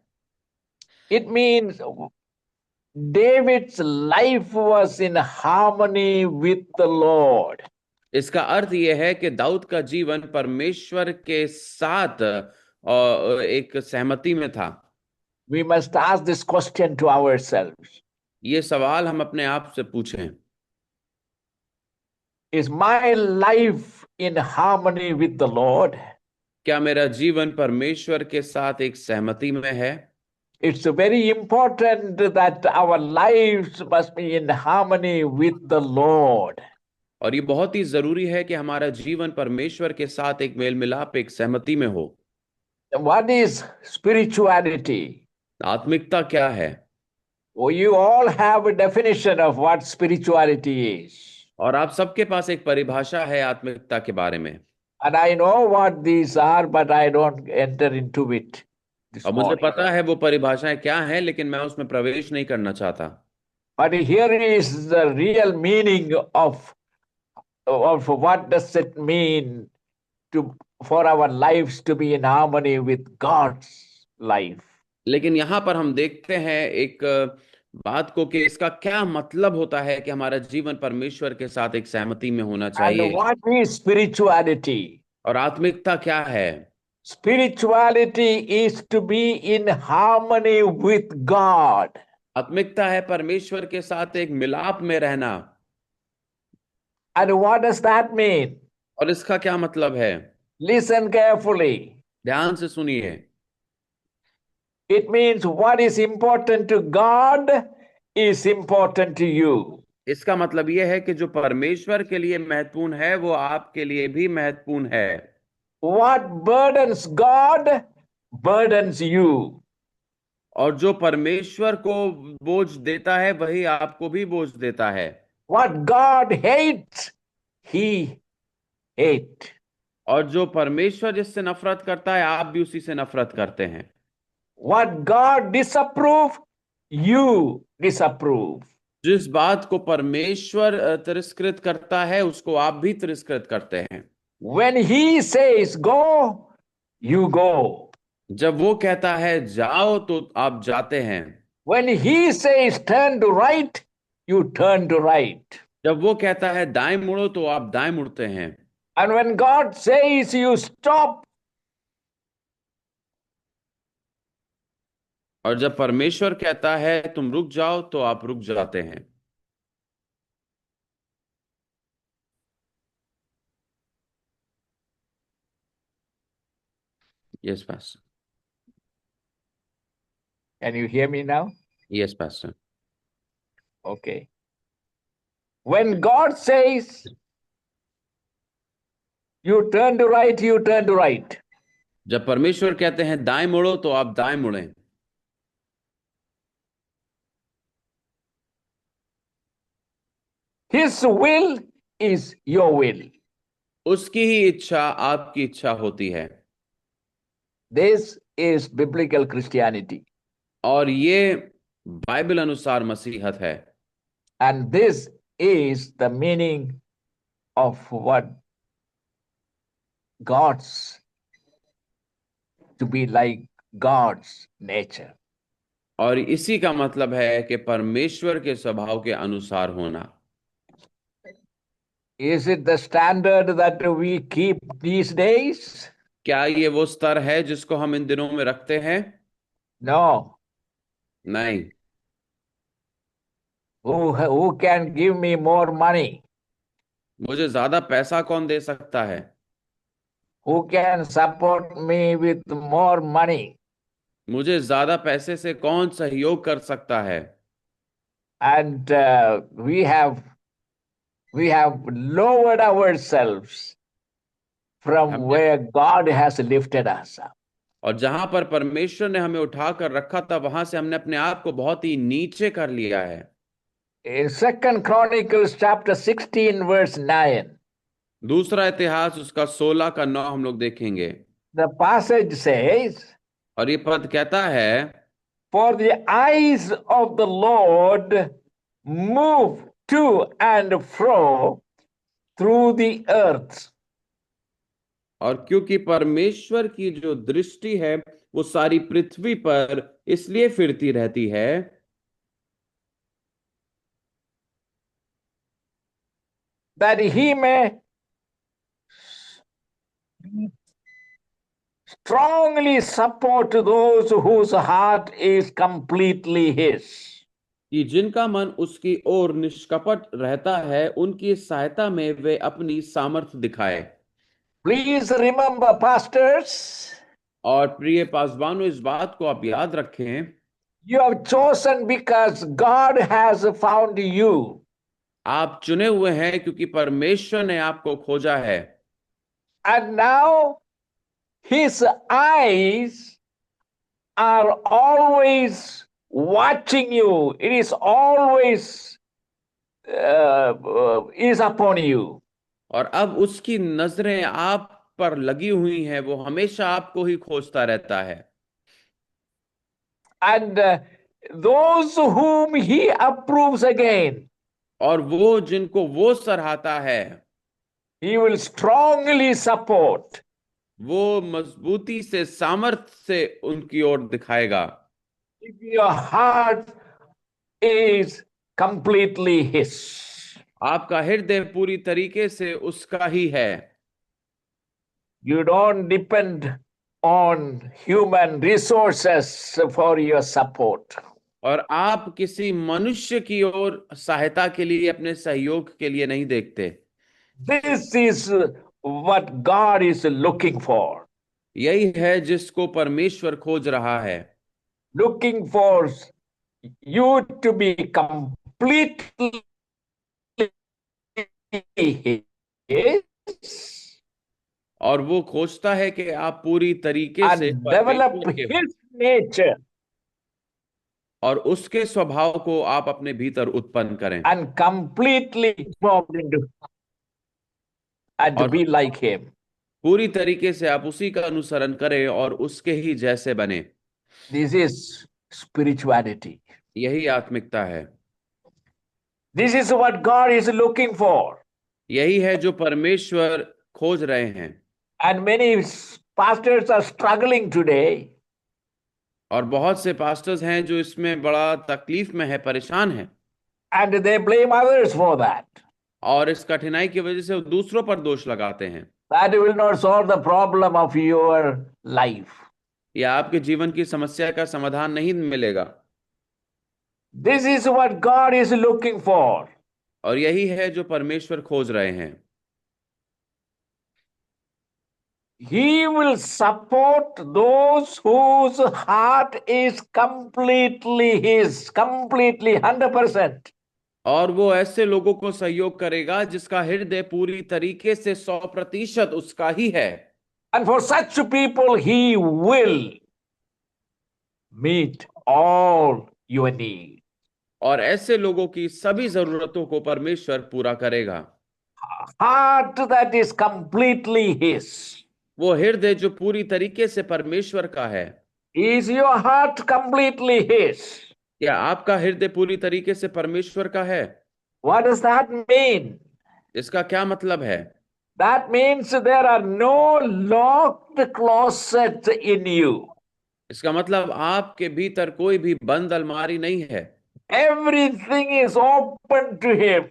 It means David's life was in harmony with the Lord. इसका अर्थ यह है कि दाऊद का जीवन परमेश्वर के साथ एक सहमति में था। We must ask this question to ourselves. ये सवाल हम अपने आप से पूछें, Is my life in harmony with the Lord? क्या मेरा जीवन परमेश्वर के साथ एक सहमति में है? It's very important that our lives must be in harmony with the Lord. और ये बहुत ही जरूरी है कि हमारा जीवन परमेश्वर के साथ एक मेल मिलाप, एक सहमति में हो। What is spirituality? आत्मिकता क्या है? Well, you all have a definition of what spirituality is. और आप सबके पास एक परिभाषा है आत्मिकता के बारे में। And I know what these are, but I don't enter into it this और मुझे morning. पता है वो परिभाषाएं क्या हैं, लेकिन मैं उसमें प्रवेश नहीं करना चाहता। But here is the real meaning of what does it mean for our lives to be in harmony with God's life. लेकिन यहाँ पर हम देखते हैं एक बात को कि इसका क्या मतलब होता है कि हमारा जीवन परमेश्वर के साथ एक सहमति में होना And चाहिए। what is spirituality? और आत्मिकता क्या है? Spirituality is to be in harmony with God. आत्मिकता है परमेश्वर के साथ एक मिलाप में रहना। And what does that mean? और इसका क्या मतलब है? Listen carefully. ध्यान से सुनिए। It means what is important to God is important to you. इसका मतलब यह है कि जो परमेश्वर के लिए महत्वपूर्ण है वो आपके लिए भी महत्वपूर्ण है। What burdens God burdens you. और जो परमेश्वर को बोझ देता है वही आपको भी बोझ देता है। What God hates, He hates. और जो परमेश्वर जिससे नफरत करता है, आप भी उसी से नफरत करते हैं। What God disapprove, you disapprove. जिस बात को परमेश्वर तिरस्कृत करता है, उसको आप भी तिरस्कृत करते हैं। When He says go, you go. जब वो कहता है जाओ, तो आप जाते हैं। When He says turn to right, you turn to right. जब वो कहता है दाएं मुड़ो, तो आप दाएं मुड़ते हैं। And when God says you stop, और जब परमेश्वर कहता है तुम रुक जाओ, तो आप रुक जाते हैं। Yes pastor. can you hear me now? Yes pastor. Okay. When God says you turn to right, you turn to right. जब परमेश्वर कहते हैं दाएं मुड़ो, तो आप दाएं मुड़ें। His will is your will. उसकी ही इच्छा आपकी इच्छा होती है। This is biblical Christianity. और ये बाइबल अनुसार मसीहत है। And this is the meaning of what God's, to be like God's nature. और इसी का मतलब है कि परमेश्वर के स्वभाव के अनुसार होना। Is it the standard that we keep these days? क्या ये वो स्तर है जिसको हम इन दिनों में रखते हैं? No. नहीं। Who can give me more money? मुझे ज्यादा पैसा कौन दे सकता है? Who can support me with more money? मुझे ज्यादा पैसे से कौन सहयोग कर सकता है? And we have lowered ourselves from हमने where God has lifted us up. और जहां पर परमेश्वर ने हमें उठाकर रखा था, वहां से हमने अपने आप को बहुत ही नीचे कर लिया है। In 2 Chronicles chapter 16 verse 9, दूसरा इतिहास उसका 16 का 9 हम लोग देखेंगे। the passage says, और ये पद कहता है, for the eyes of the Lord move to and fro through the earth. और क्योंकि परमेश्वर की जो दृष्टि है वो सारी पृथ्वी पर इसलिए फिरती रहती है That he may strongly support those whose heart is completely his. कि जिनका मन उसकी ओर निष्कपट रहता है, उनकी सहायता में वे अपनी सामर्थ्य दिखाए। Please remember, pastors, और प्रिय पासवानों, इस बात को आप याद रखें, you have chosen because God has found you. आप चुने हुए हैं क्योंकि परमेश्वर ने आपको खोजा है। And now his eyes are always watching you. It is always is upon you. और अब उसकी नजरें आप पर लगी हुई हैं, वो हमेशा आपको ही खोजता रहता है। And those whom he approves again, और वो जिनको वो सराहता है, he will strongly support. वो मजबूती से, सामर्थ्य से उनकी ओर दिखाएगा। If your heart is completely his. आपका हृदय पूरी तरीके से उसका ही है। You don't depend on human resources for your support. और आप किसी मनुष्य की ओर सहायता के लिए, अपने सहयोग के लिए नहीं देखते। This is what God is looking for. यही है जिसको परमेश्वर खोज रहा है। Looking for you to be completely his और वो खोजता है कि आप पूरी तरीके से and develop परमेश्वर के हो his nature और उसके स्वभाव को आप अपने भीतर उत्पन्न करें and completely formed into and to और be like him. पूरी तरीके से आप उसी का अनुसरण करें और उसके ही जैसे बने। This is spirituality. यही आत्मिकता है। This is what God is looking for. यही है जो परमेश्वर खोज रहे हैं। And many pastors are struggling today. और बहुत से पास्टर्स हैं जो इसमें बड़ा तकलीफ में है, परेशान हैं, And they blame others for that. और इस कठिनाई की वजह से वो दूसरों पर दोष लगाते हैं। That will not solve the problem of your life. या आपके जीवन की समस्या का समाधान नहीं मिलेगा। This is what God is looking for. और यही है जो परमेश्वर खोज रहे हैं। He will support those whose heart is completely His, completely 100%. और वो ऐसे लोगों को सहयोग करेगा जिसका हृदय पूरी तरीके से 100% उसका ही है। And for such people, He will meet all your needs. और ऐसे लोगों की सभी जरूरतों को परमेश्वर पूरा करेगा। Heart that is completely His. वो हृदय जो पूरी तरीके से परमेश्वर का है। Is your heart completely His? क्या आपका हृदय पूरी तरीके से परमेश्वर का है? What does that mean? इसका क्या मतलब है? That means there are no locked closets in you. इसका मतलब आपके भीतर कोई भी बंद अलमारी नहीं है। Everything is open to Him.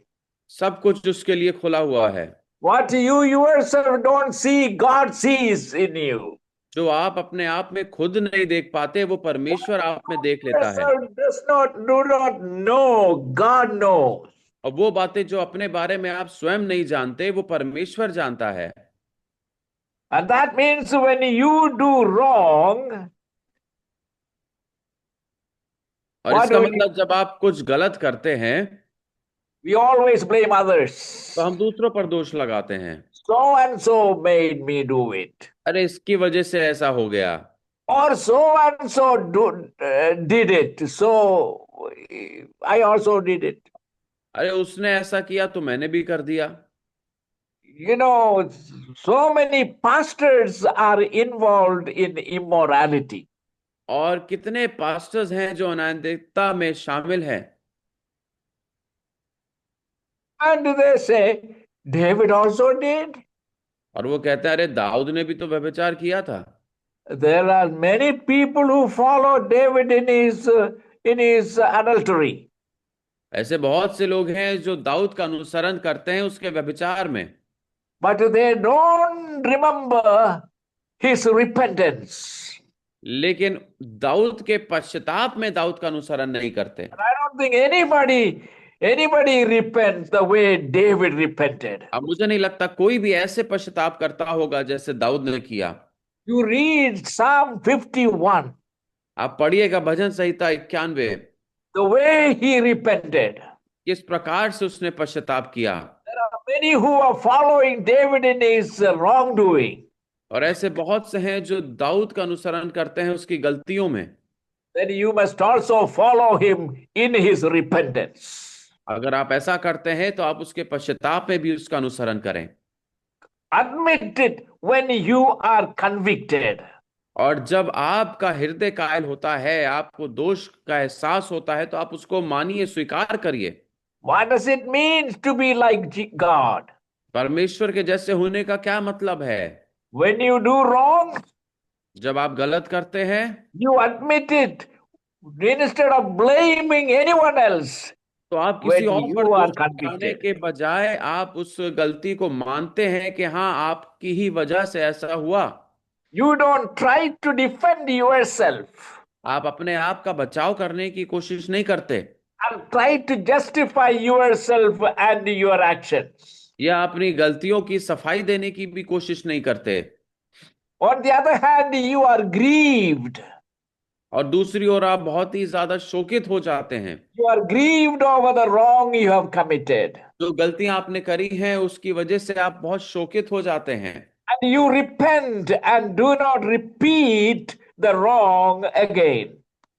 सब कुछ उसके लिए खुला हुआ है। What you yourself don't see, God sees in you. जो आप अपने आप में खुद नहीं देख पाते, वो परमेश्वर आप में देख लेता है। Yourself do not know, God knows. और वो बातें जो अपने बारे में आप स्वयं नहीं जानते, वो परमेश्वर जानता है। And that means when you do wrong, और What इसका do we- मतलब जब आप कुछ गलत करते हैं we always blame others. तो हम दूसरों पर दोष लगाते हैं। So and so made me do it. अरे इसकी वजह से ऐसा हो गया, Or so and so did it. So I also did it. अरे उसने ऐसा किया तो मैंने भी कर दिया। You know, so many pastors are involved in immorality. और कितने पास्टर्स हैं जो अनैतिकता में शामिल हैं। And they say, David also did. और वो कहते हैं अरे दाऊद ने भी तो व्यभिचार किया था। There are many people who follow David in his adultery. ऐसे बहुत से लोग हैं जो दाऊद का अनुसरण करते हैं उसके व्यभिचार में, But they don't remember his repentance. लेकिन दाऊद के पश्चाताप में दाऊद का अनुसरण नहीं करते। And I don't think anybody repents the way David repented. अब मुझे नहीं लगता कोई भी ऐसे पश्चाताप करता होगा जैसे दाऊद ने किया। You read Psalm 51, आप पढ़िएगा भजन संहिता 91, the way he repented. किस प्रकार से उसने पश्चाताप किया। There are many who are following David in his wrongdoing. और ऐसे बहुत से हैं जो दाऊद का अनुसरण करते हैं उसकी गलतियों में। Then you must also follow him in his repentance. अगर आप ऐसा करते हैं तो आप उसके पश्चाताप में भी उसका अनुसरण करें। Admit it when you are convicted. और जब आपका हृदय कायल होता है, आपको दोष का एहसास होता है, तो आप उसको मानिए, स्वीकार करिए। What does it mean to be like God? परमेश्वर के जैसे होने का क्या मतलब है? When you do wrong, जब आप गलत करते हैं you admit it instead of blaming anyone else. तो आप किसी When और you पर are दोष लगाने convicted. के बजाय आप उस गलती को मानते हैं कि हाँ आपकी ही वजह से ऐसा हुआ। You don't try to defend yourself आप अपने आप का बचाव करने की कोशिश नहीं करते and try to justify yourself and your actions. या अपनी गलतियों की सफाई देने की भी कोशिश नहीं करते। On the other hand, you are grieved. और दूसरी ओर आप बहुत ही ज्यादा शोकित हो जाते हैं। You are grieved over the wrong you have committed. जो गलतियां आपने करी हैं उसकी वजह से आप बहुत शोकित हो जाते हैं। And you repent and do not repeat the wrong again.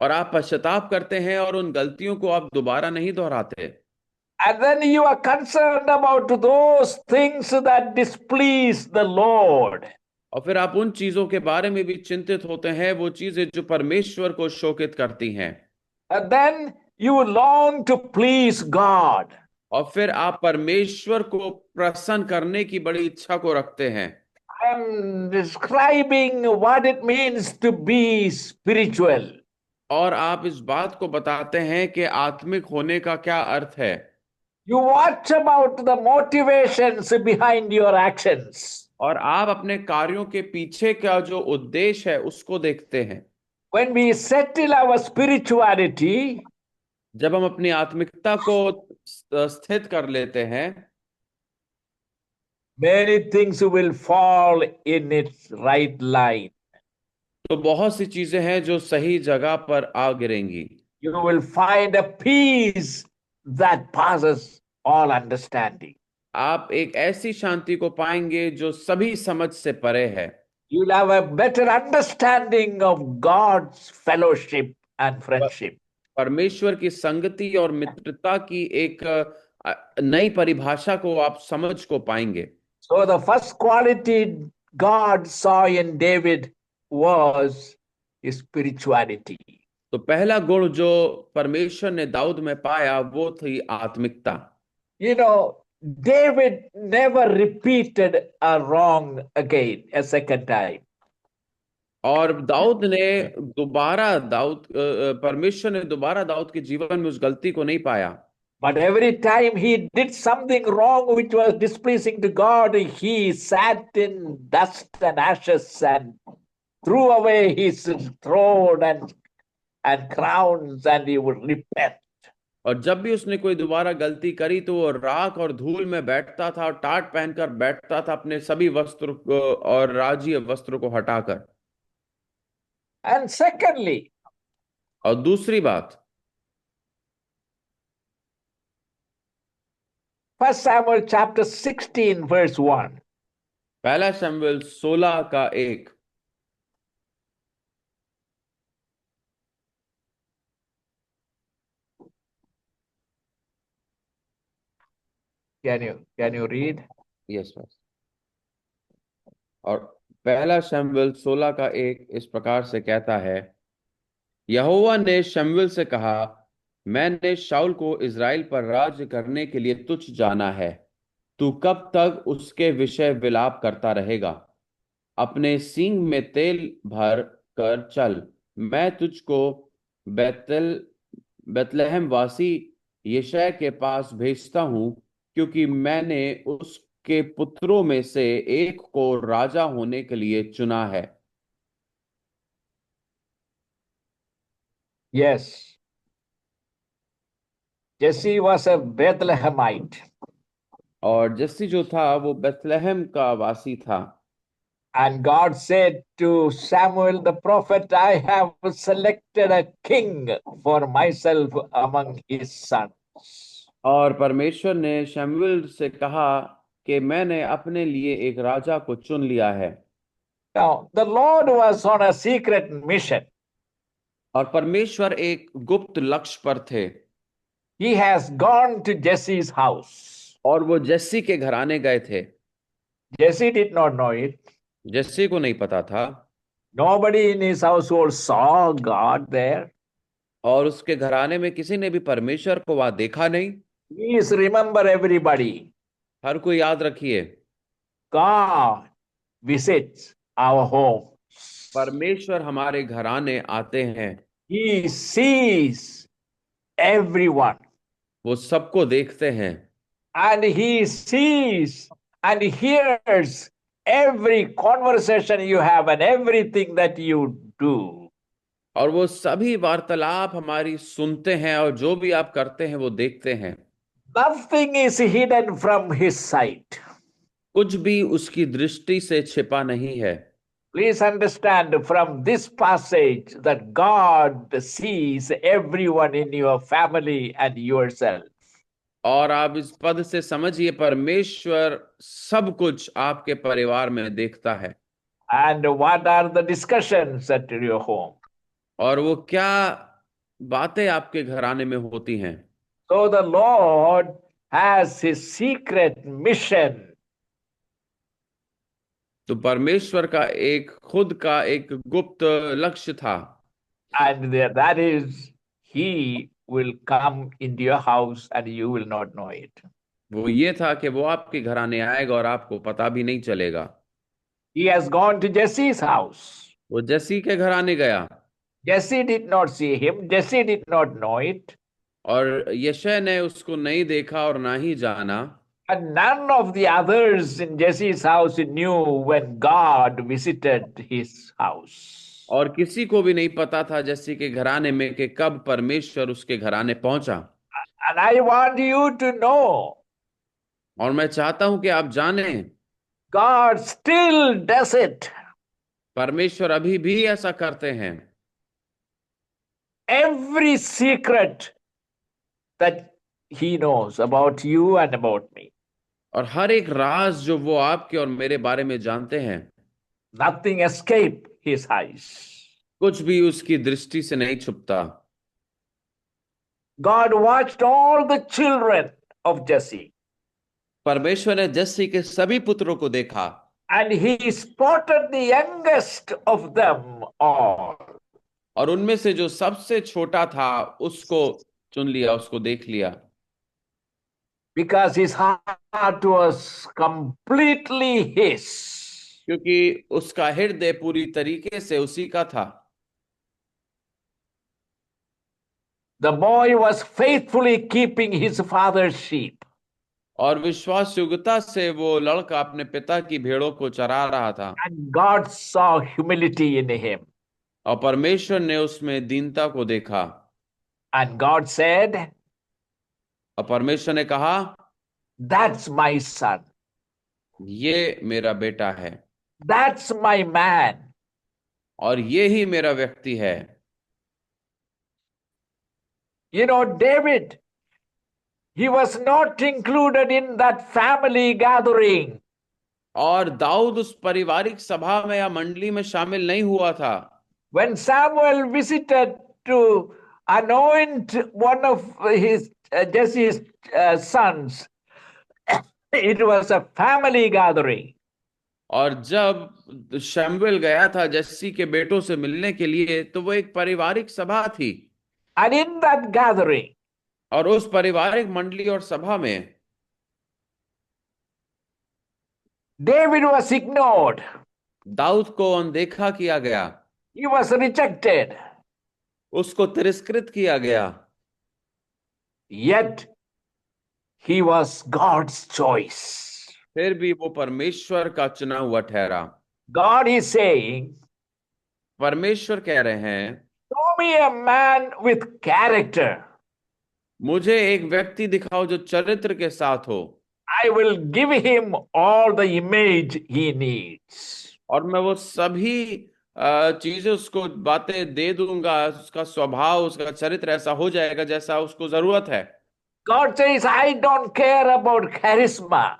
और आप पश्चाताप करते हैं और उन गलतियों को आप दोबारा नहीं दोहराते। And then you are concerned about those things that displease the Lord. और फिर आप उन चीजों के बारे में भी चिंतित होते हैं, वो चीजें जो परमेश्वर को शोकित करती हैं। And then you long to please God. और फिर आप परमेश्वर को प्रसन्न करने की बड़ी इच्छा को रखते हैं। I'm describing what it means to be spiritual. और आप इस बात को बताते हैं कि आत्मिक होने का क्या अर्थ है। You watch about the motivations behind your actions. और आप अपने कार्यों के पीछे का जो उद्देश्य है उसको देखते हैं। When we settle our spirituality, जब हम अपनी आत्मिकता को स्थित कर लेते हैं, many things will fall in its right line. तो बहुत सी चीजें हैं जो सही जगह पर आ गिरेंगी। You will find a peace that passes all understanding. आप एक ऐसी शांति को पाएंगे जो सभी समझ से परे है। You'll have a better understanding of God's fellowship and friendship. परमेश्वर की संगति और मित्रता की एक नई परिभाषा को आप समझ को पाएंगे। So the first quality God saw in David was his spirituality. तो पहला गुण जो परमेश्वर ने दाऊद में पाया वो थी आत्मिकता। You know, David never repeated a wrong again, a second time. और दाऊद ने परमेश्वर ने दोबारा दाऊद के जीवन में उस गलती को नहीं पाया। But every time he did something wrong which was displeasing to God, he sat in dust and ashes and threw away his throne and crowns, and he would repent. और जब भी उसने कोई दोबारा गलती करी तो वो राख और धूल में बैठता था और टाट पहनकर बैठता था, अपने सभी वस्त्र और राजीय वस्त्रों को हटाकर। And secondly, और दूसरी बात, 1 Samuel chapter 16 verse 1. पहला शमूएल 16 का 1। Can you read? यस बस। और पहला शमूएल 16 का 1 इस प्रकार से कहता है, यहोवा ने शमूएल से कहा, मैंने शाऊल को इज़राइल पर राज्य करने के लिए तुझ जाना है। तू कब तक उसके विषय विलाप करता रहेगा? अपने सींग में तेल भर कर चल, मैं तुझको बेतलहम वासी यिशै के पास भेजता हूं, क्योंकि मैंने उसके पुत्रों में से एक को राजा होने के लिए चुना है। Yes. Jesse was a Bethlehemite. और जस्सी जो था वो बेतलहम का वासी था। And God said to Samuel the prophet, I have selected a king for myself among his sons. और परमेश्वर ने शमूएल से कहा कि मैंने अपने लिए एक राजा को चुन लिया है। Now, the Lord was on a secret mission. और परमेश्वर एक गुप्त लक्ष्य पर थे। He has gone to Jesse's house. और वो जस्सी के घराने गए थे। Jesse did not know it. Jassi को नहीं पता था। Nobody in his household saw God there. और उसके घराने में किसी ने भी परमेश्वर को वहां देखा नहीं। Please remember everybody. हर कोई याद रखिए, God visits our homes. परमेश्वर हमारे घराने आते हैं। He sees everyone. वो सबको देखते हैं। And he sees and hears every conversation you have and everything that you do. और वो सभी वार्तालाप हमारी सुनते हैं और जो भी आप करते हैं वो देखते हैं। Nothing is hidden from his sight. कुछ भी उसकी दृष्टि से छिपा नहीं है। Please understand from this passage that God sees everyone in your family and yourself. और आप इस पद से समझिए, परमेश्वर सब कुछ आपके परिवार में देखता है। And what are the discussions at your home? और वो क्या बातें आपके घराने में होती हैं। So the Lord has his secret mission तो परमेश्वर का एक खुद का एक गुप्त लक्ष्य था, and that is he will come into your house and you will not know it. वो ये था कि वो आपके घराने आएगा और आपको पता भी नहीं चलेगा। He has gone to Jesse's house. वो जस्सी के घराने गया Jesse did not see him. Jesse did not know it. और यशय ने उसको नहीं देखा और ना ही जाना, And none of the others in Jesse's house knew when God visited his house. और किसी को भी नहीं पता था जस्सी के घराने में कि कब परमेश्वर उसके घराने पहुंचा। And I want you to know और मैं चाहता हूं कि आप जानें, God still does it. परमेश्वर अभी भी ऐसा करते हैं। Every secret that he knows about you and about me. और हर एक राज जो वो आपके और मेरे बारे में जानते हैं, Nothing escape his eyes. कुछ भी उसकी दृष्टि से नहीं छुपता। God watched all the children of Jesse परमेश्वर ने जस्सी के सभी पुत्रों को देखा and he spotted the youngest of them all. और उनमें से जो सबसे छोटा था उसको चुन लिया, उसको देख लिया, Because his heart was completely his. क्योंकि उसका हृदय पूरी तरीके से उसी का था। The boy was faithfully keeping his father's sheep. और विश्वास योग्यता से वो लड़का अपने पिता की भेड़ों को चरा रहा था And God saw humility in him. और परमेश्वर ने उसमें दीनता को देखा। And God said, और परमेश्वर ने कहा, that's my son. ये मेरा बेटा है That's my man. और ये ही मेरा व्यक्ति है। You know, David, he was not included in that family gathering. और दाऊद उस पारिवारिक सभा में या मंडली में शामिल नहीं हुआ था। When Samuel visited to anoint one of his Jesse's sons, it was a family gathering. और जब शमूएल गया था जस्सी के बेटों से मिलने के लिए तो वो एक पारिवारिक सभा थी And in that gathering, और उस पारिवारिक मंडली और सभा में David was ignored. दाऊद को अनदेखा किया गया, He was rejected. उसको तिरस्कृत किया गया, Yet he was God's choice. फिर भी वो परमेश्वर का चुना हुआ ठहरा। God is saying, परमेश्वर कह रहे हैं, show me a man with character. मुझे एक व्यक्ति दिखाओ जो चरित्र के साथ हो, I will give him all the image he needs. और मैं वो सभी चीजें उसको बातें दे दूंगा, उसका स्वभाव उसका चरित्र ऐसा हो जाएगा जैसा उसको जरूरत है। God says, I don't care about charisma.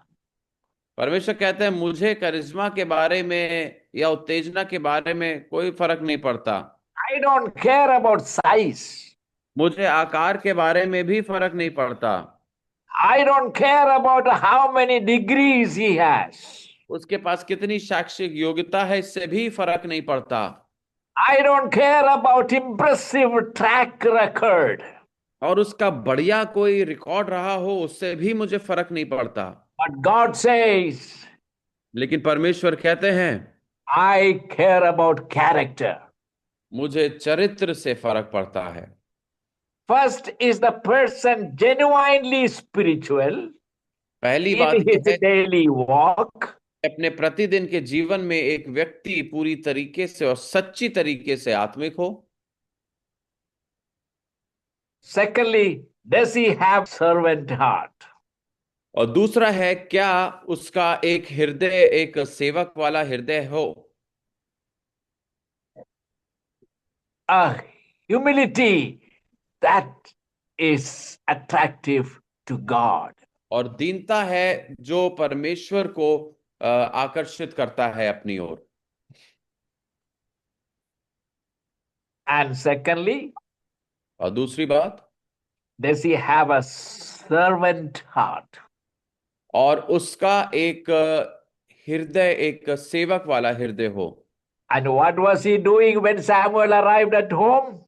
परमेश्वर कहते हैं मुझे करिश्मा के बारे में या उत्तेजना के बारे में कोई फर्क नहीं पड़ता, I don't care about size. मुझे आकार के बारे में भी फर्क नहीं पड़ता, I don't care about how many degrees he has. उसके पास कितनी शैक्षिक योग्यता है इससे भी फर्क नहीं पड़ता, I don't care about impressive track record. और उसका बढ़िया कोई रिकॉर्ड रहा हो उससे भी मुझे फर्क नहीं पड़ता। But God says, लेकिन परमेश्वर कहते हैं I care about character. मुझे चरित्र से फर्क पड़ता है। First is the person genuinely spiritual पहली बात in his यह है daily walk. अपने प्रतिदिन के जीवन में एक व्यक्ति पूरी तरीके से और सच्ची तरीके से आत्मिक हो। Secondly, does he have servant heart? और दूसरा है क्या उसका एक हृदय एक सेवक वाला हृदय हो। A humility that is attractive to God. और दीनता है जो परमेश्वर को आकर्षित करता है अपनी ओर। And secondly, और दूसरी बात, does he have a servant heart? और उसका एक हृदय एक सेवक वाला हृदय हो। And what was he doing when Samuel arrived at home?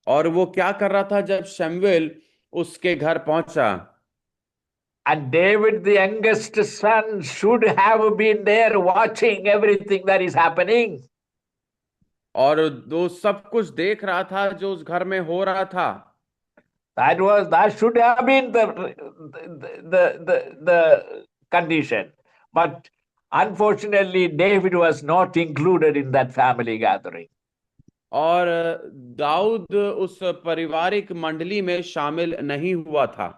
और वो क्या कर रहा था जब शमूएल उसके घर पहुंचा? And David, the youngest son, should have been there watching everything that is happening. और वो सब कुछ देख रहा था जो उस घर में हो रहा था। That should have been the condition. But unfortunately, David was not included in that family gathering. और दाऊद उस पारिवारिक मंडली में शामिल नहीं हुआ था।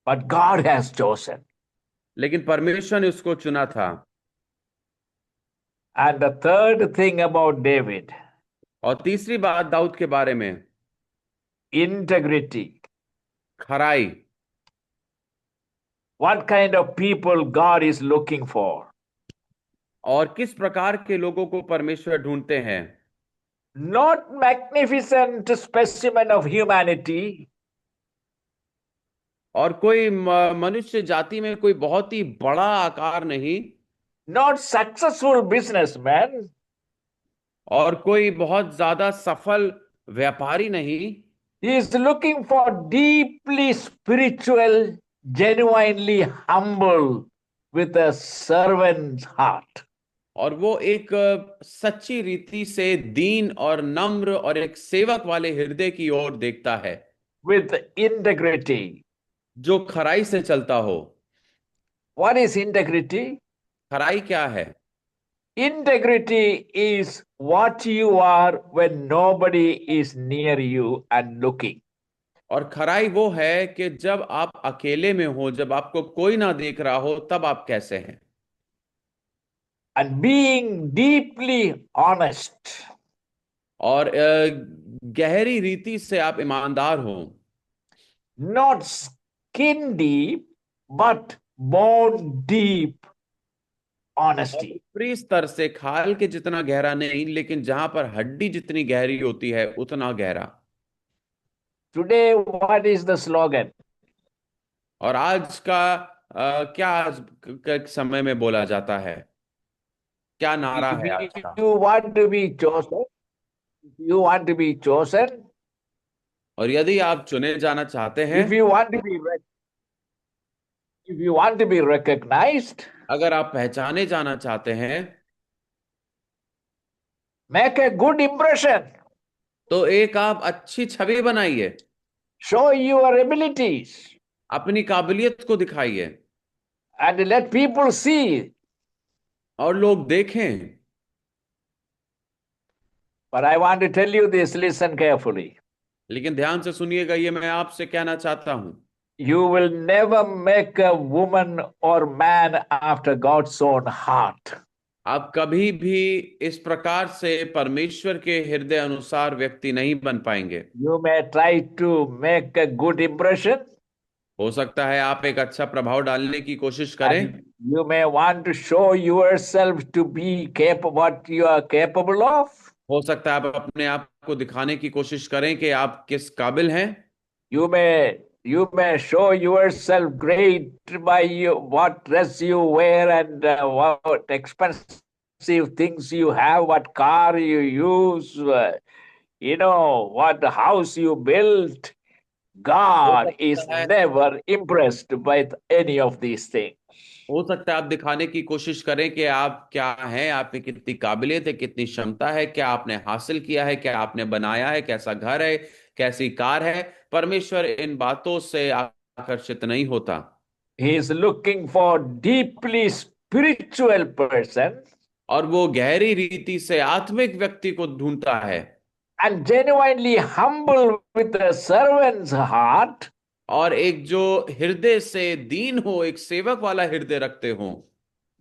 But God has chosen. लेकिन परमेश्वर ने उसको चुना था। And the third thing about David, और तीसरी बात दाऊद के बारे में, integrity. खराई। What kind of people God is looking for? और किस प्रकार के लोगों को परमेश्वर ढूंढते हैं? Not magnificent specimen of humanity, और कोई मनुष्य जाति में कोई बहुत ही बड़ा आकार नहीं, not successful businessman, और कोई बहुत ज्यादा सफल व्यापारी नहीं। he is looking for deeply spiritual, genuinely humble, with a servant's heart. और वो एक सच्ची रीति से दीन और नम्र और एक सेवक वाले हृदय की ओर देखता है, With integrity. जो खराई से चलता हो। What is integrity? खराई क्या है? Integrity is what you are when nobody is near you and looking. और खराई वो है कि जब आप अकेले में हो, जब आपको कोई ना देख रहा हो, तब आप कैसे हैं। And being deeply honest. और गहरी रीति से आप ईमानदार हो। Not skin deep, but bone deep honesty. ऊपरी स्तर से खाल के जितना गहरा नहीं, लेकिन जहां पर हड्डी जितनी गहरी होती है उतना गहरा। Today, what is the slogan? और आज का क्या आज के समय में बोला जाता है? क्या नारा है आज If का? you want to be chosen, if you want to be chosen, और यदि आप चुने जाना चाहते हैं, if you want to be if you want to be recognized, अगर आप पहचाने जाना चाहते हैं, make a good impression, तो एक आप अच्छी छवि बनाइए, show your abilities, अपनी काबिलियत को दिखाइए, and let people see. और लोग देखें। But I want to tell you this, listen carefully. लेकिन ध्यान से सुनिएगा, ये मैं आपसे कहना चाहता हूं, You will never make a woman or man after God's own heart. आप कभी भी इस प्रकार से परमेश्वर के हृदय अनुसार व्यक्ति नहीं बन पाएंगे। You may try to make a good impression. हो सकता है आप एक अच्छा प्रभाव डालने की कोशिश करें, And you may want to show yourself to be what you are capable of. हो सकता है आप अपने आप को दिखाने की कोशिश करें कि आप किस काबिल हैं। You may show yourself great by what dress you wear and what expensive things you have, what car you use, what house you built. God is never impressed by any of these things. हो सकता है आप दिखाने की कोशिश करें कि आप क्या हैं, आप में कितनी काबिलियत है, कितनी क्षमता है, क्या आपने हासिल किया है, क्या आपने बनाया है, कैसा घर है, कैसी कार है। परमेश्वर इन बातों से आकर्षित नहीं होता। He is looking for deeply spiritual person और वो गहरी रीति से आत्मिक व्यक्ति को ढूंढता है, and genuinely humble with a servant's heart. और एक जो हृदय से दीन हो, एक सेवक वाला हृदय रखते हो।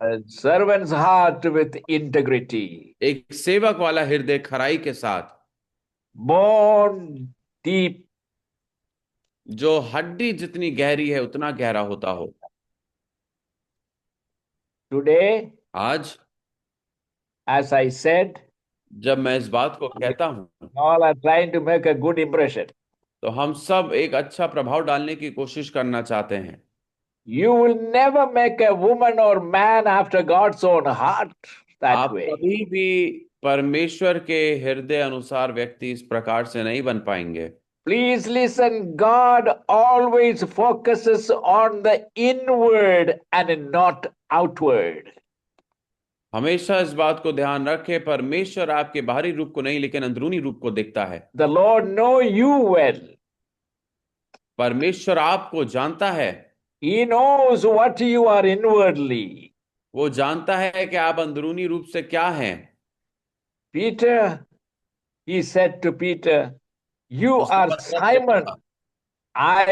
A servant's heart with integrity. एक सेवक वाला हृदय खराई के साथ, Born deep. जो हड्डी जितनी गहरी है उतना गहरा होता हो। Today, आज as I said, जब मैं इस बात को कहता हूं, all are trying to make a good impression. तो हम सब एक अच्छा प्रभाव डालने की कोशिश करना चाहते हैं। You will never make a woman or man after God's own heart that आप way. कभी भी परमेश्वर के हृदय अनुसार व्यक्ति इस प्रकार से नहीं बन पाएंगे। Please listen, God always focuses on the inward and not outward. हमेशा इस बात को ध्यान रखें, परमेश्वर आपके बाहरी रूप को नहीं लेकिन अंदरूनी रूप को देखता है। The Lord know you well. परमेश्वर आपको जानता है। He knows what you are inwardly. वो जानता है कि आप अंदरूनी रूप से क्या हैं। Peter, he said to Peter, you उसने are पतरस से Simon, कहा,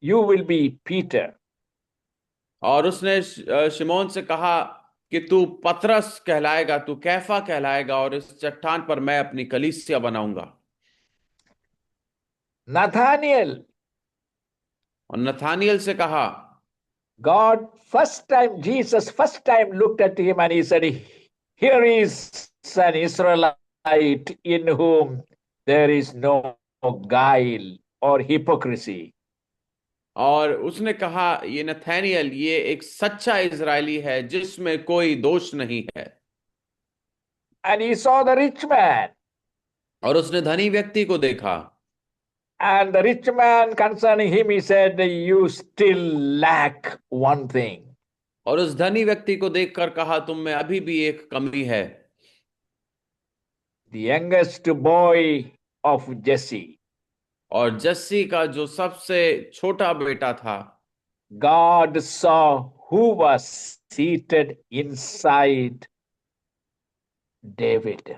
you will be Peter. और उसने शिमोन से कहा कि तू पतरस कहलाएगा, तू कैफा कहलाएगा, और इस चट्टान पर मैं अपनी कलीसिया बनाऊंगा। Nathaniel, और नथानियल से कहा, Jesus first time looked at him and he said, here is an Israelite in whom there is no guile or hypocrisy. और उसने कहा, ये नथानियल, ये एक सच्चा इजरायली है जिसमें कोई दोष नहीं है। And he saw the rich man. और उसने धनी व्यक्ति को देखा। And the rich man concerning him, he said, you still lack one thing. और उस धनी व्यक्ति को देखकर कहा, तुम में अभी भी एक कमी है। The youngest boy of Jesse. और जस्सी का जो सबसे छोटा बेटा था, God saw who was seated inside David.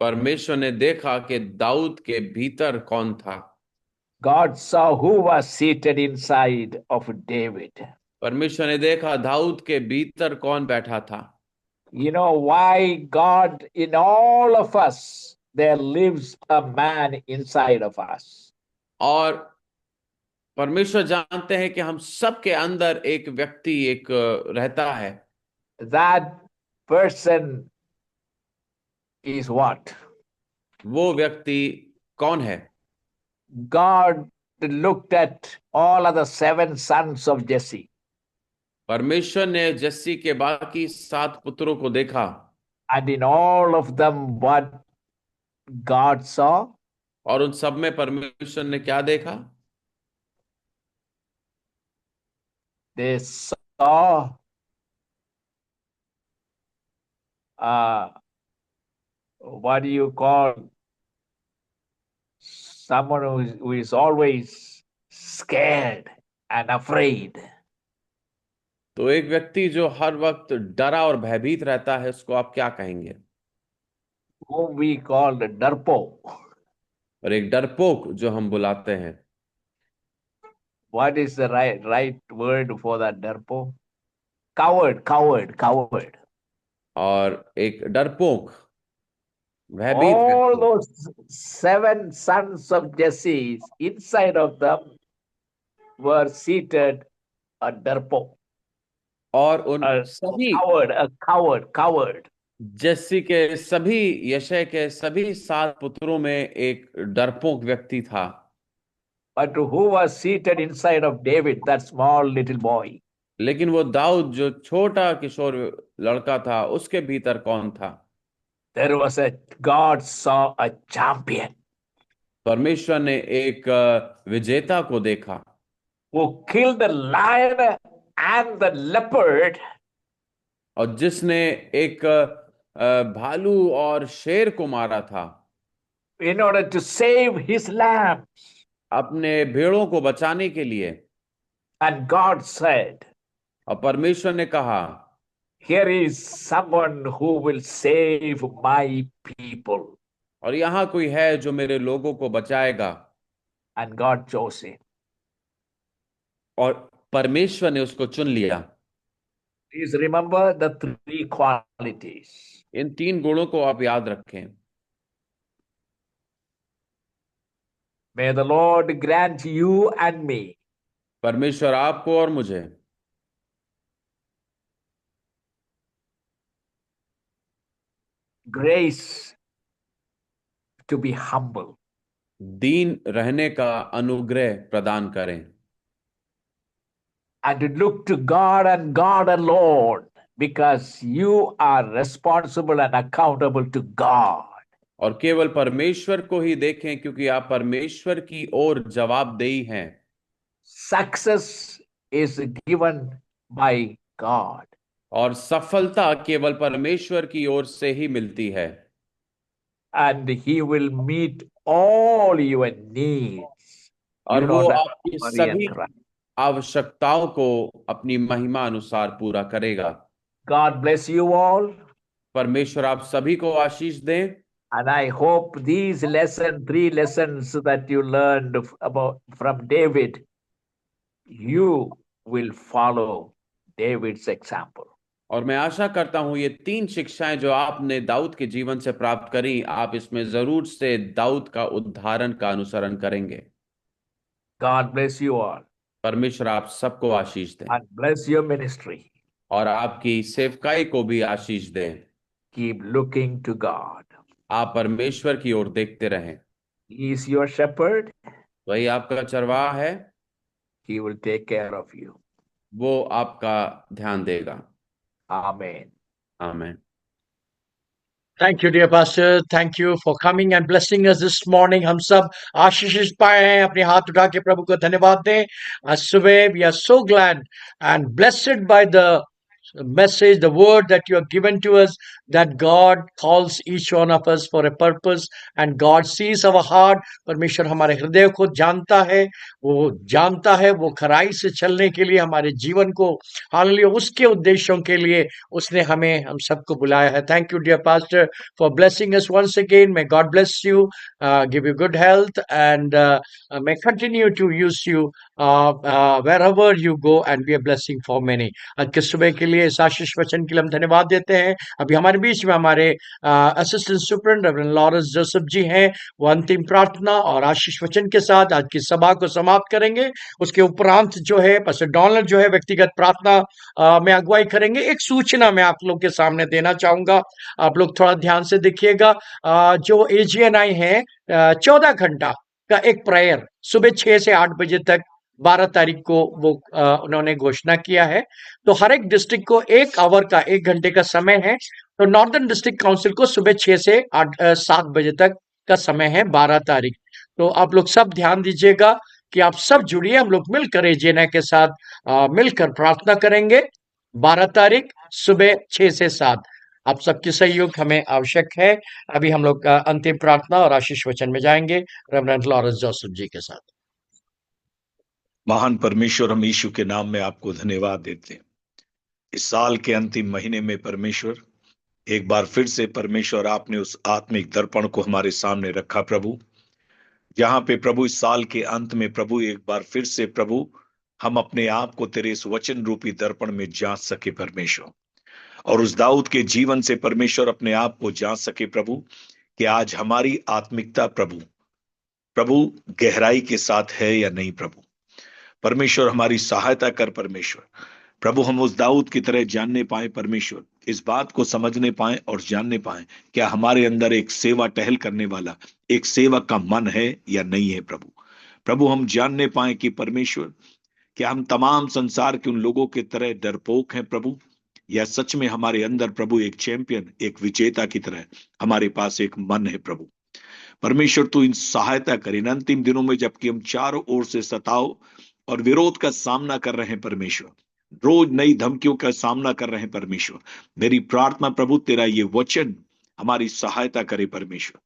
परमेश्वर ने देखा कि दाऊद के भीतर कौन था। God saw who was seated inside of David. परमेश्वर ने देखा दाऊद के भीतर कौन बैठा था। You know why God, in all of us, there lives a man inside of us. और परमेश्वर जानते हैं कि हम सबके अंदर एक व्यक्ति एक रहता है। That person is what? वो व्यक्ति कौन है? God looked at all of the 7 sons of Jesse. परमेश्वर ने जस्सी के बाकी 7 पुत्रों को देखा। And in all of them, what God saw? और उन सब में परमेश्वर ने क्या देखा? They saw what do you call someone who is always scared and afraid. तो एक व्यक्ति जो हर वक्त डरा और भयभीत रहता है, उसको आप क्या कहेंगे? Whom we call the darpo. और एक डरपोक जो हम बुलाते हैं। What is the right word for that darpo? Coward. और एक डरपोक भयभीत All व्यक्ति। those 7 sons of Jesse, inside of them were seated a darpo. और उन सभी coward. जस्सी के सभी यशय के सभी 7 पुत्रों में एक डरपोक व्यक्ति था। But who was seated inside of David, that small little boy? लेकिन वो दाऊद जो छोटा किशोर लड़का था, उसके भीतर कौन था? God saw a champion. परमेश्वर ने एक विजेता को देखा, who killed the lion and the leopard. और जिसने एक भालू और शेर को मारा था in order to save his lambs. अपने भेड़ों को बचाने के लिए। And God said, और परमेश्वर ने कहा, here is someone who will save my people. और यहाँ कोई है जो मेरे लोगों को बचाएगा। And God chose him. और परमेश्वर ने उसको चुन लिया। Please remember the 3 qualities. इन 3 गुणों को आप याद रखें। May the Lord grant you and me परमेश्वर आपको और मुझे grace to be humble. दीन रहने का अनुग्रह प्रदान करें। and to look to God and God alone, because you are responsible and accountable to God. और केवल परमेश्वर को ही देखें, क्योंकि आप परमेश्वर की ओर जवाबदेही हैं। Success is given by God. और सफलता केवल परमेश्वर की ओर से ही मिलती है। And He will meet all your needs. और You वो know that आपकी Maria सभी Christ. आवश्यकताओं को अपनी महिमा अनुसार पूरा करेगा। God bless you all. परमेश्वर आप सभी को आशीष दें। And I hope these three lessons that you learned about from David, you will follow David's example. और मैं आशा करता हूं ये 3 शिक्षाएं जो आपने दाऊद के जीवन से प्राप्त करी, आप इसमें जरूर से दाऊद का उदाहरण का अनुसरण करेंगे। God bless you all परमेश्वर आप सबको आशीष दें and bless your ministry. और आपकी सेवकाई को भी आशीष दें। Keep looking to God. आप परमेश्वर की ओर देखते रहें। He is your shepherd. वही आपका चरवाहा है, He will take care of you. वो आपका ध्यान देगा। Amen. आमीन। Thank you dear pastor, thank you for coming and blessing us this morning. हम सब आशीषित पाए हैं, अपने हाथ उठा के प्रभु को धन्यवाद दें। आज सुबह we are so glad and blessed by the message, the word that you have given to us, that God calls each one of us for a purpose and God sees our heart. परमेश्वर हमारे हृदय को जानता है, वो जानता है वो खराई से चलने के लिए हमारे जीवन को, हालेलुया, उसके उद्देश्यों के लिए उसने हमें हम सबको बुलाया है। Thank you dear pastor for blessing us once again. May God bless you, give you good health and may continue to use you wherever you go and be a blessing for many. आज के सुबह के लिए इस आशीष वचन के लिए हम धन्यवाद देते हैं। अभी हमारे बीच में हमारे assistant superintendent reverend Lawrence Joseph ji हैं, वो अंतिम प्रार्थना और आशीष वचन के साथ आज की सभा को समाप्त करेंगे। उसके उपरांत जो है पास्टर डोनाल्ड जो है व्यक्तिगत प्रार्थना में अगुवाई करेंगे। एक सूचना मैं आप लोग के सामने देना चाहूंगा, आप लोग थोड़ा ध्यान से देखिएगा। जो AGNI है 14 घंटा का एक प्रेयर सुबह 6 से 8 बजे तक 12 तारीख को वो उन्होंने घोषणा किया है। तो हर एक डिस्ट्रिक्ट को 1 आवर का 1 घंटे का समय है। तो नॉर्दर्न डिस्ट्रिक्ट काउंसिल को सुबह 6 से 7 बजे तक का समय है 12 तारीख। तो आप लोग सब ध्यान दीजिएगा कि आप सब जुड़िए, हम लोग मिलकर एजेना के साथ मिलकर प्रार्थना करेंगे 12 तारीख सुबह 6 से 7। आप सबकी सहयोग हमें आवश्यक है। अभी हम लोग अंतिम प्रार्थना और आशीष वचन में जाएंगे रेवरेंड लॉरेंस जोसेफ जी के साथ। महान परमेश्वर, हम यीशु के नाम में आपको धन्यवाद देते हैं। इस साल के अंतिम महीने में परमेश्वर एक बार फिर से परमेश्वर आपने उस आत्मिक दर्पण को हमारे सामने रखा प्रभु, जहां पे प्रभु इस साल के अंत में प्रभु एक बार फिर से प्रभु हम अपने आप को तेरे इस वचन रूपी दर्पण में जांच सके परमेश्वर, और उस दाऊद के जीवन से परमेश्वर अपने आप को जांच सके प्रभु कि आज हमारी आत्मिकता प्रभु गहराई के साथ है या नहीं। प्रभु परमेश्वर हमारी सहायता कर परमेश्वर, प्रभु हम उस दाऊद की तरह जानने पाए परमेश्वर, इस बात को समझने पाए और जानने पाए क्या हमारे अंदर एक सेवा टहल करने वाला एक सेवक का मन है या नहीं है। प्रभु हम जानने पाए कि परमेश्वर क्या हम तमाम संसार के उन लोगों की तरह डरपोक हैं प्रभु, या सच में हमारे अंदर प्रभु एक चैंपियन एक विजेता की तरह हमारे पास एक मन है। प्रभु परमेश्वर तू इन सहायता कर इन अंतिम दिनों में, जबकि हम चारों ओर से सताव और विरोध का सामना कर रहे हैं परमेश्वर, रोज नई धमकियों का सामना कर रहे हैं परमेश्वर। मेरी प्रार्थना प्रभु तेरा ये वचन हमारी सहायता करे परमेश्वर।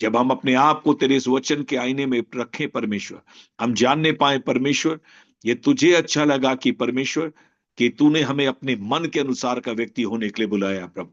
जब हम अपने आप को तेरे इस वचन के आईने में रखें परमेश्वर, हम जानने पाए परमेश्वर ये तुझे अच्छा लगा कि परमेश्वर कि तूने हमें अपने मन के अनुसार का व्यक्ति होने के लिए बुलाया। प्रभु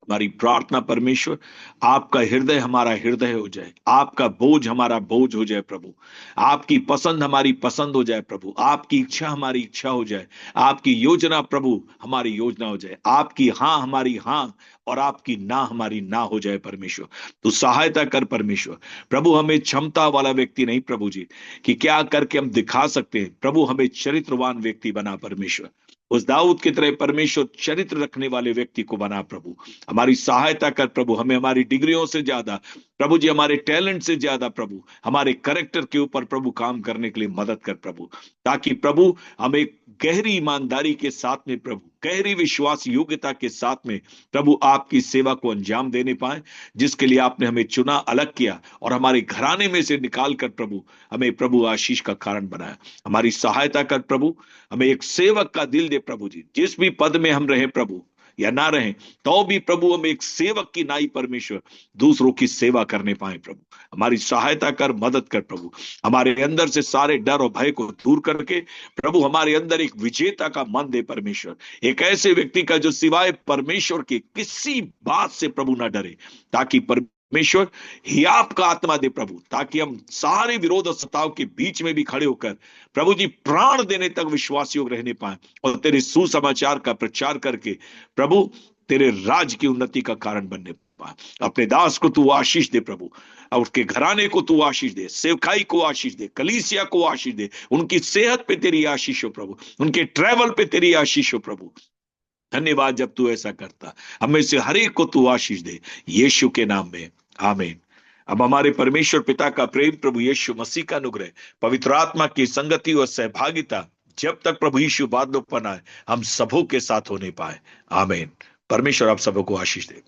हमारी प्रार्थना परमेश्वर आपका हृदय हमारा हृदय हो जाए, आपका बोझ हमारा बोझ हो जाए प्रभु, आपकी पसंद हमारी पसंद हो जाए प्रभु, आपकी इच्छा हमारी इच्छा हो जाए, आपकी योजना प्रभु हमारी योजना हो जाए, आपकी हाँ हमारी हाँ और आपकी ना हमारी ना हो जाए परमेश्वर। तो सहायता कर परमेश्वर। प्रभु हमें क्षमता वाला व्यक्ति नहीं प्रभु जी कि क्या करके हम दिखा सकते हैं, प्रभु हमें चरित्रवान व्यक्ति बना परमेश्वर। उस दाऊद की तरह परमेश्वर चरित्र रखने वाले व्यक्ति को बना प्रभु। हमारी सहायता कर प्रभु, हमें हमारी डिग्रियों से ज्यादा प्रभु जी, हमारे टैलेंट से ज्यादा प्रभु, हमारे कैरेक्टर के ऊपर प्रभु काम करने के लिए मदद कर प्रभु, ताकि प्रभु हम एक गहरी ईमानदारी के साथ में प्रभु, गहरी विश्वास योग्यता के साथ में प्रभु आपकी सेवा को अंजाम देने पाए, जिसके लिए आपने हमें चुना, अलग किया और हमारे घराने में से निकाल कर प्रभु हमें प्रभु आशीष का कारण बनाया। हमारी सहायता कर प्रभु, हमें एक सेवक का दिल दे प्रभु जी, जिस भी पद में हम रहे प्रभु या ना रहे तो भी प्रभु हम एक सेवक की नाई परमेश्वर दूसरों की सेवा करने पाए प्रभु। हमारी सहायता कर, मदद कर प्रभु, हमारे अंदर से सारे डर और भय को दूर करके प्रभु हमारे अंदर एक विजेता का मन दे परमेश्वर, एक ऐसे व्यक्ति का जो सिवाय परमेश्वर के किसी बात से प्रभु ना डरे, ताकि परमेश्वर ही आपका आत्मा दे प्रभु, ताकि हम सारे विरोध और सताव के बीच में भी खड़े होकर प्रभु जी प्राण देने तक विश्वास योग रहने पाए और तेरे सुसमाचार का प्रचार करके प्रभु तेरे राज की उन्नति का कारण बनने पाए। अपने दास को तू आशीष दे प्रभु, और उसके घराने को तू आशीष दे, सेवकाई को आशीष दे, कलीसिया को आशीष दे, उनकी सेहत पे तेरी आशीष हो प्रभु, उनके ट्रैवल पे तेरी आशीष हो प्रभु। धन्यवाद जब तू ऐसा करता, हमें से हर एक को तू आशीष दे, यीशु के नाम में आमीन। अब हमारे परमेश्वर पिता का प्रेम, प्रभु यीशु मसीह का अनुग्रह, पवित्र आत्मा की संगति और सहभागिता जब तक प्रभु यीशु बादलों पर आए हम सबों के साथ होने पाए। आमीन। परमेश्वर आप सबों को आशीष दे।